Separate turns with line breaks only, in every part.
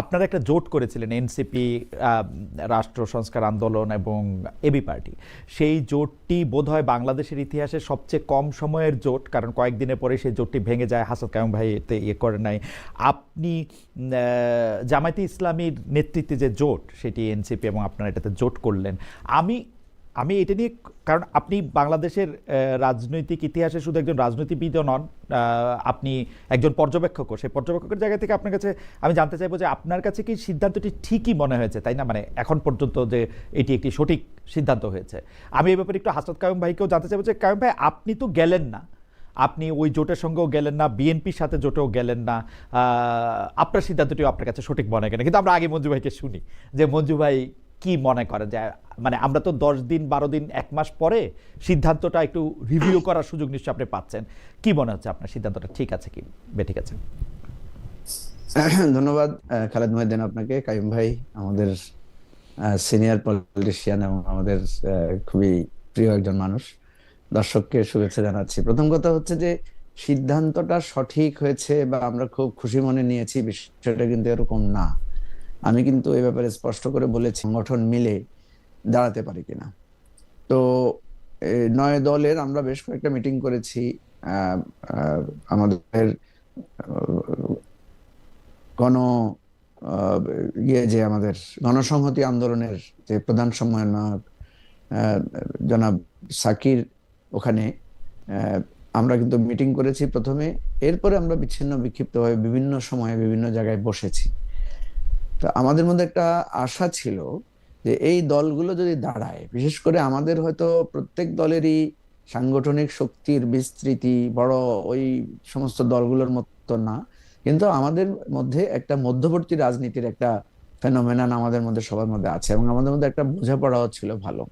আপনারা একটা জোট করেছিলেন এনসিপি, রাষ্ট্র সংস্কার আন্দোলন এবং এবি পার্টি। সেই জোটটি বোধহয় বাংলাদেশের ইতিহাসে সবচেয়ে কম সময়ের জোট, কারণ কয়েকদিনের পরে সেই জোটটি ভেঙে যায়। হাসান কায়ুম ভাই এতে করে নাই। আপনি জামায়াতে ইসলামীর নেতৃত্বে যে জোট, সেটি এনসিপি এবং আপনারা এটাতে জোট করলেন। আমি আমি এটা নিয়ে, কারণ আপনি বাংলাদেশের রাজনৈতিক ইতিহাসে শুধু একজন রাজনীতিবিদও নন, আপনি একজন পর্যবেক্ষকও। সেই পর্যবেক্ষকের জায়গা থেকে আপনার কাছে আমি জানতে চাইবো যে আপনার কাছে কি সিদ্ধান্তটি ঠিকই মনে হয়েছে, তাই না? মানে এখন পর্যন্ত যে এটি একটি সঠিক সিদ্ধান্ত হয়েছে। আমি এই ব্যাপারে একটু হাসনাত কায়ুম ভাইকেও জানতে চাইবো যে কায়ুম ভাই, আপনি তো গেলেন না, আপনি ওই জোটের সঙ্গেও গেলেন না, বিএনপির সাথে জোটেও গেলেন না, আপনার সিদ্ধান্তটিও আপনার কাছে সঠিক মনে হয় না। কিন্তু আমরা আগে মঞ্জু ভাইকে শুনি যে মঞ্জু ভাই কি মনে করেন, যে মানে আমরা তো 10 দিন 12 দিন 1 মাস পরে সিদ্ধান্তটা একটু রিভিউ করার সুযোগ নিশ্চয়ই আপনি পাচ্ছেন। কি মনে হচ্ছে আপনার সিদ্ধান্তটা ঠিক আছে কি বেঠিক আছে?
ধন্যবাদ খালেদ মহিউদ্দিন আপনাকে। কাইম ভাই আমাদের সিনিয়র পলিটিশিয়ান এবং আমাদের খুবই প্রিয় একজন মানুষ। দর্শককে শুভেচ্ছা জানাচ্ছি। প্রথম কথা হচ্ছে যে সিদ্ধান্তটা সঠিক হয়েছে বা আমরা খুব খুশি মনে নিয়েছি, বিষয়টা কিন্তু এরকম না। আমি কিন্তু এই ব্যাপারে স্পষ্ট করে বলেছি সংগঠন মিলে দাঁড়াতে পারি কিনা। তো 9 দলের আমরা বেশ কয়েকটা মিটিং করেছি। আমাদের গণ যে আমাদের গণসংহতি আন্দোলনের যে প্রধান সমন্বয়ক জনাব সাকির, ওখানে আমরা কিন্তু মিটিং করেছি প্রথমে। এরপরে আমরা বিচ্ছিন্ন বিক্ষিপ্তভাবে বিভিন্ন সময়ে বিভিন্ন জায়গায় বসেছি। তো আমাদের মধ্যে একটা আশা ছিল যে এই দলগুলো যদি দাঁড়ায়, বিশেষ করে আমাদের হয়তো প্রত্যেক দলেরই সাংগঠনিক শক্তির বিস্তৃতি বড় ওই সমস্ত দলগুলোর মতো না, কিন্তু আমাদের মধ্যে একটা মধ্যবর্তী রাজনীতির একটা ফেনোমেনন আমাদের মধ্যে সবার মধ্যে আছে এবং আমাদের মধ্যে একটা বোঝাপড়াও ছিল ভালো।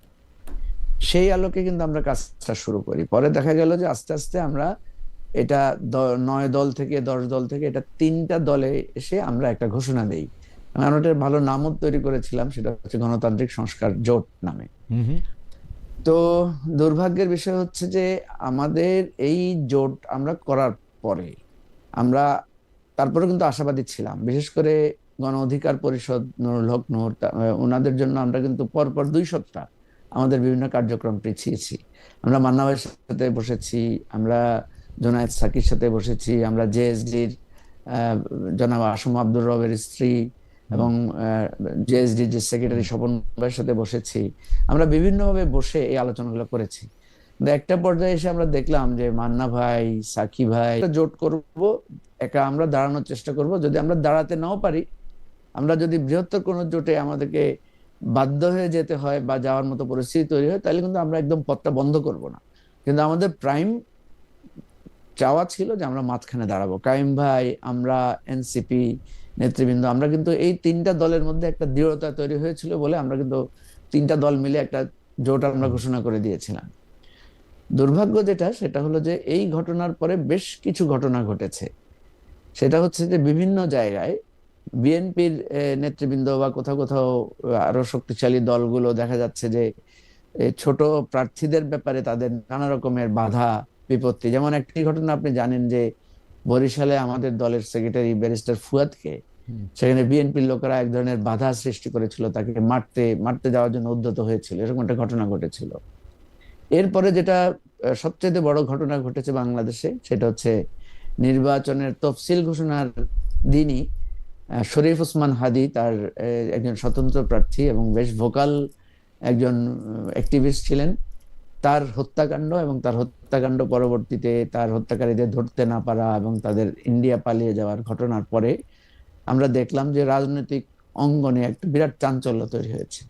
সেই আলোকে কিন্তু আমরা কাজটা শুরু করি। পরে দেখা গেল যে আস্তে আস্তে আমরা এটা 9 দল থেকে 10 দল থেকে এটা 3টা দলে এসে আমরা একটা ঘোষণা দেই। আমরা ওটার ভালো নামও তৈরি করেছিলাম, সেটা হচ্ছে গণতান্ত্রিক সংস্কার জোট নামে। তো দুর্ভাগ্যের বিষয় হচ্ছে যে আমাদের এই জোট আমরা করার পরে আমরা তারপরে কিন্তু আশাবাদী ছিলাম, বিশেষ করে গণ অধিকার পরিষদ, নুরুল হক নূর, ওনাদের জন্য আমরা কিন্তু পরপর 2 সপ্তাহ আমাদের বিভিন্ন কার্যক্রম পিছিয়েছি। আমরা মান্না ভাইয়ের সাথে বসেছি, আমরা জোনায়েদ সাকির সাথে বসেছি, আমরা জেএসডির জনাব আসম আব্দুর রবের স্ত্রী এবং জেএসডির যে সেক্রেটারি স্বপন ভাইয়ের সাথে বসেছি। আমরা বিভিন্নভাবে বসে এই আলোচনাগুলো করেছি। একটা পর্যায়ে এসে আমরা দেখলাম যে মান্না ভাই, সাকি ভাই জোট করব, একা আমরা দাঁড়ানোর চেষ্টা করব। যদি আমরা দাঁড়াতে নাও পারি, আমরা যদি বৃহত্তর কোনো জোটে আমাদেরকে বাধ্য হয়ে যেতে হয় বা যাওয়ার মতো পরিস্থিতি তৈরি হয়, তাহলে কিন্তু আমরা একদম পথটা বন্ধ করব না। কিন্তু আমাদের প্রাইম চাওয়া ছিল যে আমরা মাঝখানে দাঁড়াবো। কাইম ভাই, আমরা, এনসিপি নেতৃবৃন্দ, আমরা কিন্তু এই 3টা দলের মধ্যে একটা দৃঢ়তা তৈরি হয়েছিল বলে আমরা কিন্তু 3টা দল মিলে একটা জোট আমরা ঘোষণা করে দিয়েছিলাম। দুর্ভাগ্য যেটা, সেটা হলো যে এই ঘটনার পরে বেশ কিছু ঘটনা ঘটেছে। সেটা হচ্ছে যে বিভিন্ন জায়গায় বিএনপির নেতৃবৃন্দ বা কোথাও কোথাও আরো শক্তিশালী দলগুলো দেখা যাচ্ছে যে ছোট প্রার্থীদের ব্যাপারে তাদের নানা রকমের বাধা বিপত্তি। যেমন একটি ঘটনা আপনি জানেন যে বরিশালে আমাদের দলের সেক্রেটারি ব্যারিস্টার ফুয়াদকে সেখানে বিএনপির লোকেরা এক ধরনের বাধা সৃষ্টি করেছিল, তাকে মারতে যাওয়ার জন্য উদ্যত হয়েছিল, এরকম একটা ঘটনা ঘটেছিল। এরপরে যেটা সবচেয়ে বড় ঘটনা ঘটেছে বাংলাদেশে, সেটা হচ্ছে নির্বাচনের তফসিল ঘোষণার দিনই শরীফ ওসমান হাদি, তার একজন স্বতন্ত্র প্রার্থী এবং বেশ ভোকাল একজন অ্যাক্টিভিস্ট ছিলেন, তার হত্যাকাণ্ড এবং তার হত্যাকাণ্ড পরবর্তীতে তার হত্যাকারীদের ধরতে না পারা এবং তাদের ইন্ডিয়া পালিয়ে যাওয়ার ঘটনার পরে আমরা দেখলাম যে রাজনৈতিক অঙ্গনে একটা বিরাট চাঞ্চল্য তৈরি হয়েছে।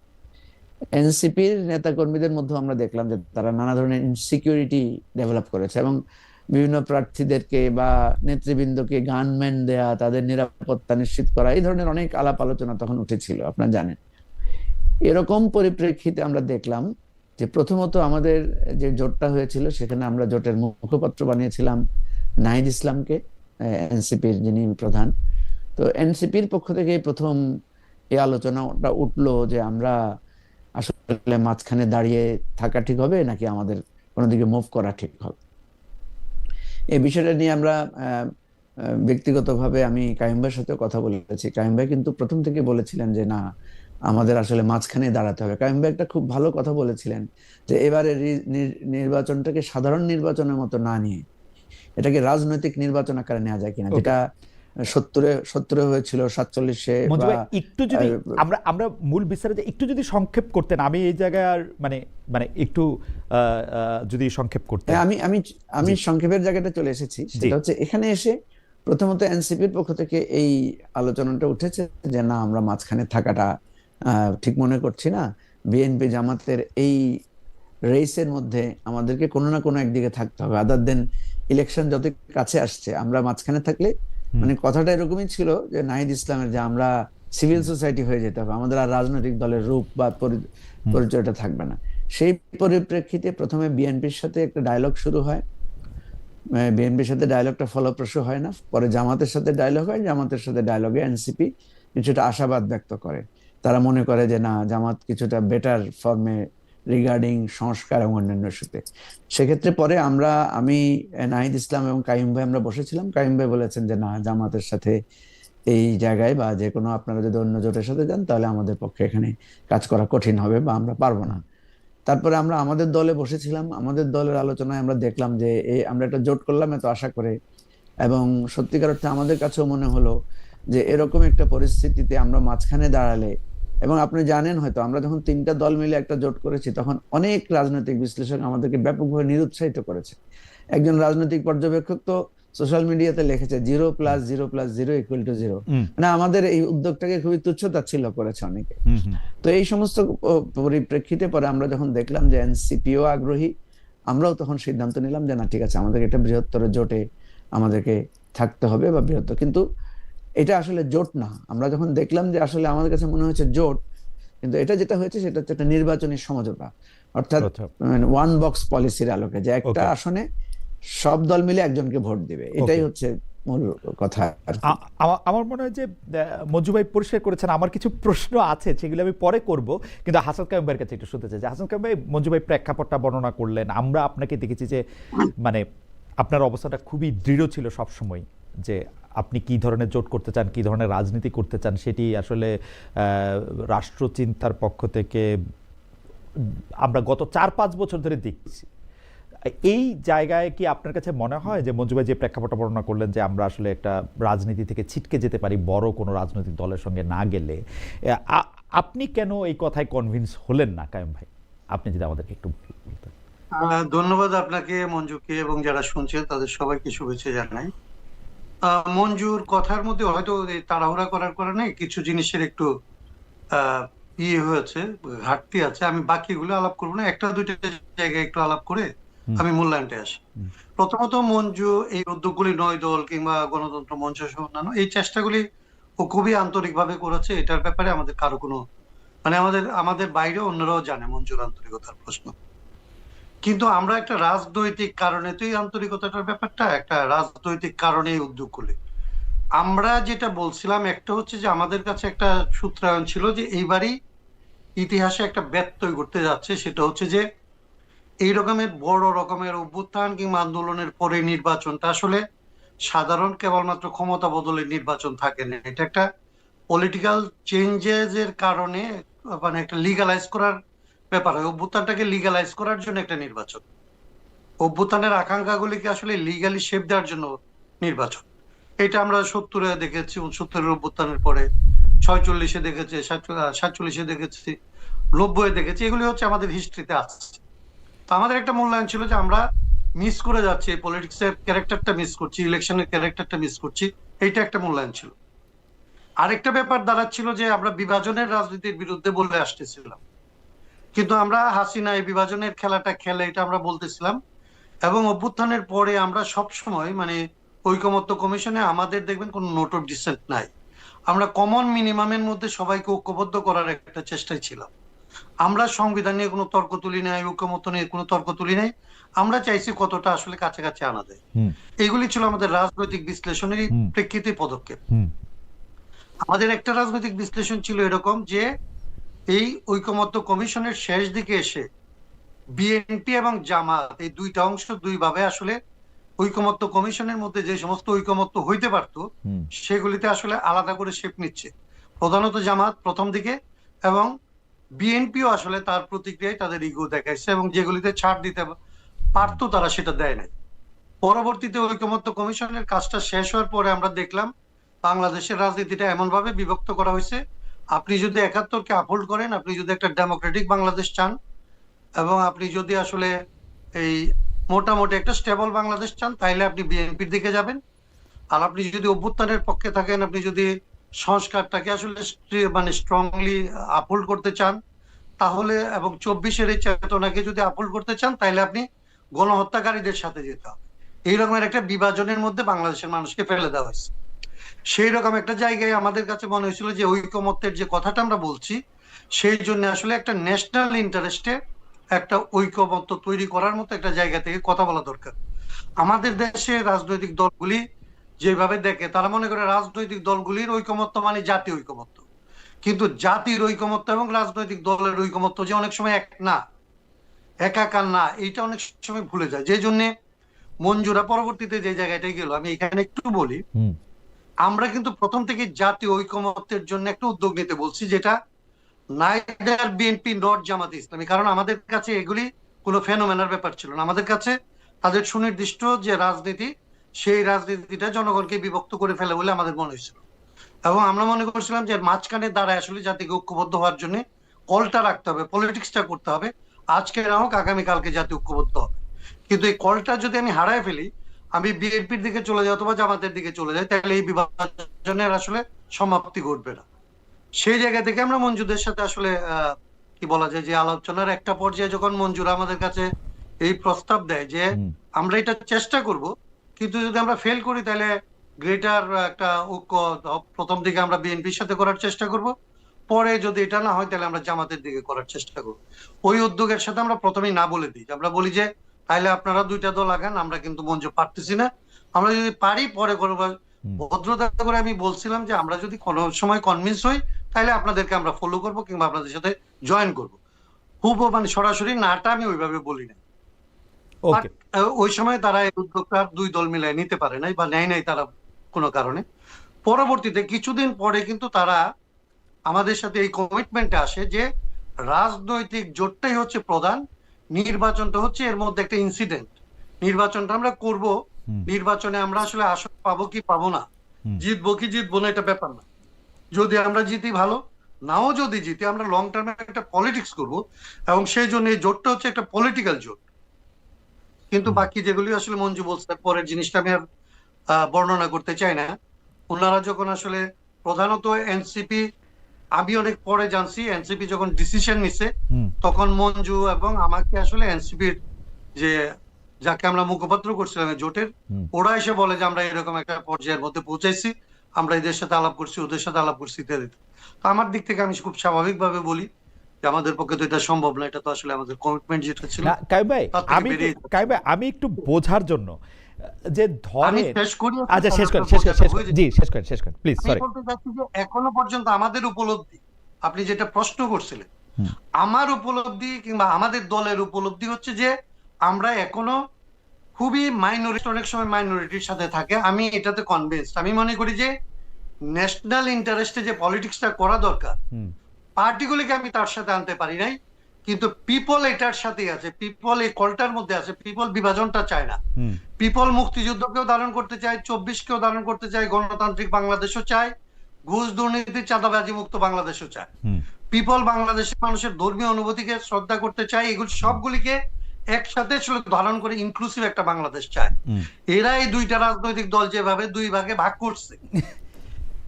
এনসিপির নেতাকর্মীদের মধ্যে আমরা দেখলাম যে তারা নানা ধরনের ইনসিকিউরিটি ডেভেলপ করেছে এবং বিভিন্ন প্রার্থীদেরকে বা নেতৃবৃন্দকে গানম্যান দেয়া, তাদের নিরাপত্তা নিশ্চিত করা, এই ধরনের অনেক আলাপ আলোচনা তখন উঠেছিল, আপনারা জানেন। এরকম পরিপ্রেক্ষিতে আমরা দেখলাম যে প্রথমত আমাদের যে জোটটা হয়েছিল সেখানে আমরা জোটের মুখপাত্র বানিয়েছিলাম নাহিদ ইসলামকে, এনসিপির যিনি প্রধান। তো এনসিপির পক্ষ থেকে প্রথম এই আলোচনাটা উঠলো যে আমরা আসলে মাঝখানে দাঁড়িয়ে থাকা ঠিক হবে নাকি আমাদের কোনো দিকে মুভ করা ঠিক হবে। এই বিষয়টা নিয়ে আমরা ব্যক্তিগতভাবে আমি কাইম ভাইয়ের সাথে কথা বলেছি। কাইম ভাই কিন্তু প্রথম থেকে বলেছিলেন যে না, আমাদের আসলে মাঝখানে দাঁড়াতে হবে। কাইম ভাই একটা খুব ভালো কথা বলেছিলেন যে এবারে নির্বাচনটাকে সাধারণ নির্বাচনের মতো না নিয়ে এটাকে রাজনৈতিক নির্বাচন আকারে নেওয়া যায় কিনা,
ওকে,
যেটা সত্তরে সত্তরে হয়েছিল, 47-এ
মঞ্জু
বা
ভাই একটু যদি আমরা আমরা মূল বিস্তারে একটু যদি সংক্ষেপ করতেন, আমি এই জায়গায় আর মানে মানে একটু যদি সংক্ষেপ করতেন।
হ্যাঁ, আমি আমি আমি
জি
সংক্ষেপের জায়গাটা চলে এসেছি।
জি।
সেটা হচ্ছে এখানে এসে প্রথমত এনসিপির পক্ষ থেকে এই আলোচনাটা উঠেছে যে না, আমরা মাঝখানে থাকাটা ঠিক মনে করছি না। বিএনপি জামাতের এই রেসের মধ্যে আমাদেরকে কোনো না কোনো একদিকে থাকতে হবে, আদার দেন ইলেকশন যত কাছে আসছে আমরা মাঝখানে থাকলে,
হুম
মানে কথাটা এরকমই ছিল যে নাহিদ ইসলামের, যে আমরা সিভিল
হুম
সোসাইটি হয়ে যেতে হবে, আমাদের আর রাজনৈতিক দলের রূপ বা
হুম
পরিচয়টা থাকবে না। সেই পরিপ্রেক্ষিতে প্রথমে বিএনপির সাথে একটা ডায়লগ শুরু হয়। বিএনপির সাথে ডায়লগটা ফলপ্রসূ হয় না, পরে জামাতের সাথে ডায়লগ হয়। জামাতের সাথে ডায়লগে এনসিপি কিছুটা আশাবাদ ব্যক্ত করে। তারা মনে করে যে না, জামাত কিছুটা বেটার ফর্মে রিগার্ডিং সংস্কার এবং অন্যান্য ইস্যুতে। সেক্ষেত্রে পরে আমি, নাহিদ ইসলাম এবং কাইম ভাই আমরা বসেছিলাম। কাইম ভাই বলেছেন যে না, জামাতের সাথে এই জায়গায় বা যে কোনো, আপনারা যদি অন্য জোটের সাথে যান তাহলে আমাদের পক্ষে এখানে কাজ করা কঠিন হবে বা আমরা পারবো না।
হুম
তারপরে আমরা আমাদের দলে বসেছিলাম। আমাদের দলের আলোচনায় আমরা দেখলাম যে আমরা একটা জোট করলাম এত আশা করে, এবং সত্যিকার অর্থে আমাদের কাছেও মনে হলো যে এরকম একটা পরিস্থিতিতে আমরা মাঝখানে দাঁড়ালে, এবং আপনি জানেন হয়তো আমরা যখন তিনটা দল মিলে একটা জোট করেছি তখন অনেক রাজনৈতিক বিশ্লেষক আমাদেরকে ব্যাপকভাবে নিরুৎসাহিত করেছে। একজন রাজনৈতিক পর্যবেক্ষক তো সোশ্যাল মিডিয়াতে লিখেছে 0+0+0=0।
হুম
মানে আমাদের এই উদ্যোগটাকে খুবই তুচ্ছ-তাচ্ছিল্য করেছে অনেকে।
হুম হুম
তো এই সমস্ত পরিপ্রেক্ষিতে পরে আমরা যখন দেখলাম যে এনসিপিও আগ্রহী, আমরাও তখন সিদ্ধান্ত নিলাম যে না, ঠিক আছে, আমাদের একটা বৃহত্তর জোটে আমাদেরকে থাকতে হবে বা বৃহত্তর, কিন্তু এটা আসলে জোট না। আমরা যখন দেখলাম যে আসলে আমাদের কাছে মনে হয়েছে জোট, কিন্তু এটা যেটা হয়েছে সেটা হচ্ছে একটা নির্বাচনী সমঝোতা, অর্থাৎ
আচ্ছা
ওয়ান বক্স পলিসির আলোকে, যে একটা
ওকে।
আসনে সব দল মিলে একজনকে ভোট দিবে। এটাই
ওকে,
হচ্ছে মূল কথা আর কি।
আমার মনে হয় যে মঞ্জু ভাই পরিষ্কার করেছেন। আমার কিছু প্রশ্ন আছে, সেগুলো আমি পরে করব, কিন্তু হাসান কাইম ভাইয়ের কাছে একটু শুনতে চাই যে হাসান কাইম ভাই, মঞ্জু ভাই প্রেক্ষাপটটা বর্ণনা করলেন, আমরা আপনাকে দেখেছি যে মানে আপনার অবস্থাটা খুবই দৃঢ় ছিল সব সময়, যে আপনি কি ধরনের জোট করতে চান, কি ধরনের রাজনীতি করতে চান, সেটি আসলে রাষ্ট্রচিন্তার পক্ষ থেকে আমরা গত 4-5 বছর ধরে দেখছি। এই জায়গায় কি আপনার কাছে মনে হয় যে মঞ্জু ভাই যে প্রেক্ষাপটটা বর্ণনা করলেন যে আমরা আসলে একটা রাজনীতি থেকে ছিটকে যেতে পারি বড় কোনো রাজনৈতিক দলের সঙ্গে না গেলে, আপনি কেন এই কথায় কনভিন্স হলেন না কায়েম ভাই? আপনি যদি আমাদেরকে একটু বলতেন।
ধন্যবাদ আপনাকে, মঞ্জুকে, এবং যারা শুনছেন তাদের সবাইকে শুভেচ্ছা জানাই। মঞ্জুর কথার মধ্যে হয়তো এই তাড়াহুড়া করার কারণে কিছু জিনিসের একটু আহ হয়েছে, ঘাটতি আছে। আমি বাকিগুলো আলাপ করবো না, একটা দুইটা জায়গায় একটু আলাপ করে
হুম
আমি মূল্যায়নটা আসি।
হুম
প্রথমত, মঞ্জু এই উদ্যোগগুলি, নয় দল কিংবা গণতন্ত্র মঞ্চ সহ অন্যান্য এই চেষ্টাগুলি ও খুবই আন্তরিকভাবে করেছে। এটার ব্যাপারে আমাদের কারো কোনো, মানে আমাদের আমাদের বাইরে অন্যরাও জানে মঞ্জুর আন্তরিকতার প্রশ্ন। কিন্তু আমরা একটা রাজনৈতিক কারণে, তো এই আন্তরিকতাটার ব্যাপারটা একটা রাজনৈতিক কারণে এই উদ্যোগগুলি আমরা যেটা বলছিলাম, একটা হচ্ছে যে আমাদের কাছে একটা সূত্রায়ন ছিল যে এইবারই ইতিহাসে একটা ব্যত্যয় ঘটতে যাচ্ছে। সেটা হচ্ছে যে এই রকমের বড় রকমের অভ্যুত্থান কিংবা আন্দোলনের পরে নির্বাচনটা আসলে সাধারণ কেবলমাত্র ক্ষমতা বদলের নির্বাচন থাকে না, এটা একটা পলিটিক্যাল চেঞ্জেস এর কারণে, মানে একটা লিগালাইজ করার ব্যাপার হয়। অভ্যুত্থানটাকে লিগালাইজ করার জন্য একটা নির্বাচন, অভ্যুত্থানের আকাঙ্ক্ষাগুলিকে আসলে লিগালি শেপ দেওয়ার জন্য নির্বাচন। এটা আমরা 70-এ দেখেছি, 69-এর অভ্যুত্থানের পরে 46-এ দেখেছি, 47-এ দেখেছি, 90-এ দেখেছি। এগুলি হচ্ছে আমাদের হিস্ট্রিতে আসছে। তো আমাদের একটা মূল্যায়ন ছিল যে আমরা মিস করে যাচ্ছি, পলিটিক্স এর ক্যারেক্টারটা মিস করছি, ইলেকশনের ক্যারেক্টারটা মিস করছি। এইটা একটা মূল্যায়ন ছিল। আরেকটা ব্যাপার দাঁড়াচ্ছিল যে আমরা বিভাজনের রাজনীতির বিরুদ্ধে বলে আসতেছিলাম, কিন্তু আমরা হাসিনা এই বিভাজনের খেলাটা খেলে, এটা আমরা বলতেছিলাম। এবং অভ্যুত্থানের পরে আমরা সব সময়, মানে ঐকমত্য কমিশনে আমাদের দেখবেন কোনো নোট অফ ডিসেন্ট নাই। আমরা কমন মিনিমামের মধ্যে সবাইকে ঐক্যবদ্ধ করার একটা চেষ্টায় ছিলাম। আমরা সংবিধান নিয়ে কোনো তর্ক তুলি নাই, ঐকমত্য নিয়ে কোনো তর্ক তুলি নাই। আমরা চাইছি কতটা আসলে কাছাকাছি আনা যায়।
হুম
এইগুলি ছিল আমাদের রাজনৈতিক বিশ্লেষণের
হুম
প্রেক্ষিতে পদক্ষেপ।
হুম
আমাদের একটা রাজনৈতিক বিশ্লেষণ ছিল এরকম যে এই ঐকমত্য কমিশনের শেষ দিকে এসে বিএনপি এবং জামাত এই দুইটা অংশ দুইভাবে আসলে ঐকমত্য কমিশনের মধ্যে যে সমস্ত ঐকমত্য হইতে পারতো
হুম,
সেগুলিতে আসলে আলাদা করে শেপ নিচ্ছে, প্রধানত জামাত প্রথম দিকে, এবং বিএনপিও আসলে তার প্রতিক্রিয়ায় তাদের ইগো দেখাইছে, এবং যেগুলিতে ছাড় দিতে পারতো তারা সেটা দেয় নাই। পরবর্তীতে ঐকমত্য কমিশনের কাজটা শেষ হওয়ার পরে আমরা দেখলাম বাংলাদেশের রাজনীতিটা এমন ভাবে বিভক্ত করা হয়েছে, আপনি যদি ৭১কে আপহোল্ড করেন, আপনি যদি একটা ডেমোক্রেটিক বাংলাদেশ চান, এবং আপনি যদি আসলে এই মোটামুটি একটা স্টেবল বাংলাদেশ চান, তাইলে আপনি বিএনপির দিকে যাবেন। আর আপনি যদি অভ্যুত্থানের পক্ষে থাকেন, আপনি যদি সংস্কারটাকে আসলে মানে স্ট্রংলি আপহোল্ড করতে চান, তাহলে, এবং ২৪-এর এই চেতনাকে যদি আপহোল্ড করতে চান, তাহলে আপনি গণহত্যাকারীদের সাথে যেতে হবে। এইরকমের একটা বিভাজনের মধ্যে বাংলাদেশের মানুষকে ফেলে দেওয়া হয়েছে। সেই রকম একটা জায়গায় আমাদের কাছে মনে হয়েছিল যে ঐকমত্যের যে কথাটা আমরা বলছি, সেই জন্য আসলে একটা ন্যাশনাল ইন্টারেস্টে একটা ঐকমত্য তৈরি করার মতো একটা জায়গা থেকে কথা বলা দরকার। আমাদের দেশে রাজনৈতিক দলগুলি যেভাবে দেখে, তারা মনে করে রাজনৈতিক দলগুলির ঐকমত্য মানে জাতীয় ঐকমত্য, কিন্তু জাতির ঐকমত্য এবং রাজনৈতিক দলের ঐকমত্য যে অনেক সময় এক না, একাকার না, এইটা অনেক সময় ভুলে যায়। যে জন্য মঞ্জুরা পরবর্তীতে যে জায়গাটায় গেল, আমি এখানে একটু বলি,
হুম,
আমরা কিন্তু প্রথম থেকে জাতীয় ঐকমত্যের জন্য একটা উদ্যোগ নিতে বলছি, যেটা neither BNP not Jamaat Islami, কারণ আমাদের কাছে এগুলি কোনো ফেনোমেনার ব্যাপার ছিল না। আমাদের কাছে তাদের সুনির্দিষ্ট যে রাজনীতি, সেই রাজনীতিটা জনগণকে বিভক্ত করে ফেলে বলে আমাদের মনে হয়েছিল, এবং আমরা মনে করছিলাম যে মাঝখানে দাঁড়ায় আসলে জাতিকে ঐক্যবদ্ধ হওয়ার জন্য কলটা রাখতে হবে, পলিটিক্সটা করতে হবে, আজকে না হোক আগামীকালকে জাতি ঐক্যবদ্ধ হবে। কিন্তু এই কলটা যদি আমি হারায় ফেলি, আমি বিএনপির দিকে চলে যাই অথবা জামাতের দিকে চলে যাই, তাহলে এই বিভাজনের আসলে সমাপ্তি ঘটবে না। সেই জায়গা থেকে আমরা মঞ্জুদের সাথে আসলে কি বলা যায়, যে আলোচনার একটা পর্যায়ে যখন মঞ্জুরা আমাদের কাছে এই প্রস্তাব দেয় যে
হুম।
আমরা এটা চেষ্টা করব, কিন্তু যদি আমরা ফেল করি তাহলে গ্রেটার একটা ঐক্য প্রথম দিকে আমরা বিএনপির সাথে করার চেষ্টা করব, পরে যদি এটা না হয় তাহলে আমরা জামাতের দিকে করার চেষ্টা করব। ওই উদ্যোগের সাথে আমরা প্রথমেই না বলে দিই, আমরা বলি যে তাহলে আপনারা দুইটা দল আগান, আমরা কিন্তু মঞ্জু পারতেছি না, আমরা যদি পারি পরে করবো।
হুম।
ভদ্রতা করে আমি বলছিলাম যে আমরা যদি কোনো সময় কনভিন্স হই, তাহলে আপনাদেরকে আমরা ফলো করব কিংবা আপনাদের সাথে জয়েন করব। খুব মানে সরাসরি নাটা আমি ওইভাবে বলি না। বাট
ওকে।
ওই সময় তারা এই উদ্যোগটা দুই দল মিলাই নিতে পারে নাই বা নেয় নাই তারা কোনো কারণে। পরবর্তীতে কিছুদিন পরে কিন্তু তারা আমাদের সাথে এই কমিটমেন্টে আসে যে রাজনৈতিক জোটটাই হচ্ছে প্রধান, নির্বাচনটা হচ্ছে এর মধ্যে একটা ইনসিডেন্ট। নির্বাচনটা আমরা করব,
হুম,
নির্বাচনে আমরা আসলে আসন পাবো কি পাবো না,
হুম,
জিতবো কি জিতবো না, এটা ব্যাপার না। যদি আমরা জিতি ভালো, নাও যদি জিতি আমরা লং টার্মে একটা পলিটিক্স করব, এবং সেই জন্য এই জোটটা হচ্ছে একটা পলিটিক্যাল জোট। কিন্তু
হুম,
বাকি যেগুলি আসলে মঞ্জু বলছে, পরের জিনিসটা আমি আর বর্ণনা করতে চাই না। ওনারা যখন আসলে প্রধানত এনসিপি, আমি অনেক পরে জানছি এনসিপি যখন ডিসিশন নিছে,
হুম,
তখন মঞ্জু এবং আমাকে আসলে এনসিপির যে, যাকে আমরা মুখপাত্র করছিলাম এই জোটের,
হুম।
ওরা এসে বলে যে আমরা এরকম একটা পর্যায়ের মধ্যে পৌঁছাইছি, আমরা এদের সাথে আলাপ করছি, ওদের সাথে আলাপ করছি ইত্যাদি। তো আমার দিক থেকে আমি খুব স্বাভাবিকভাবে বলি যে আমাদের পক্ষে তো এটা সম্ভব না, এটা তো আসলে আমাদের কমিটমেন্ট যেটা ছিল
না কাইম ভাই,
তার থেকে
আমি
বেরিয়ে
কাইম ভাই, আমি একটু বোঝার জন্য যে
আমি
ধরেন,
শেষ করি।
আচ্ছা শেষ করেন, জি শেষ করেন প্লিজ,
আমি
সরি।
বলতে চাচ্ছি যে এখনো পর্যন্ত আমাদের উপলব্ধি, আপনি যেটা প্রশ্ন করছিলেন,
হুম,
আমার উপলব্ধি কিংবা আমাদের দলের উপলব্ধি হচ্ছে যে আমরা এখনো খুবই মাইনরিটি, অনেক সময় মাইনরিটির সাথে থাকে। আমি এটাতে কনভিন্সড। আমি মনে করি যে ন্যাশনাল ইন্টারেস্টে যে পলিটিক্সটা করা দরকার,
হুম,
পার্টিগুলিকে আমি তার সাথে আনতে পারি নাই, কিন্তু পিপল এটার সাথেই আছে, পিপল এই কলটার মধ্যে আছে, পিপল বিভাজনটা চায় না।
হুম,
পিপল মুক্তিযুদ্ধকেও ধারণ করতে চায়, 24-কেও ধারণ করতে চায়, গণতান্ত্রিক বাংলাদেশও চায়, ঘুষ দুর্নীতি চাঁদাবাজি মুক্ত বাংলাদেশও চায়।
হুম,
পিপল বাংলাদেশের মানুষের ধর্মীয় অনুভূতিকে শ্রদ্ধা করতে চায়, এগুলো সবগুলিকে একসাথে ধারণ করে ইনক্লুসিভ একটা বাংলাদেশ চায়।
হুম।
এরা এই দুইটা রাজনৈতিক দল যেভাবে দুই ভাগে ভাগ করছে,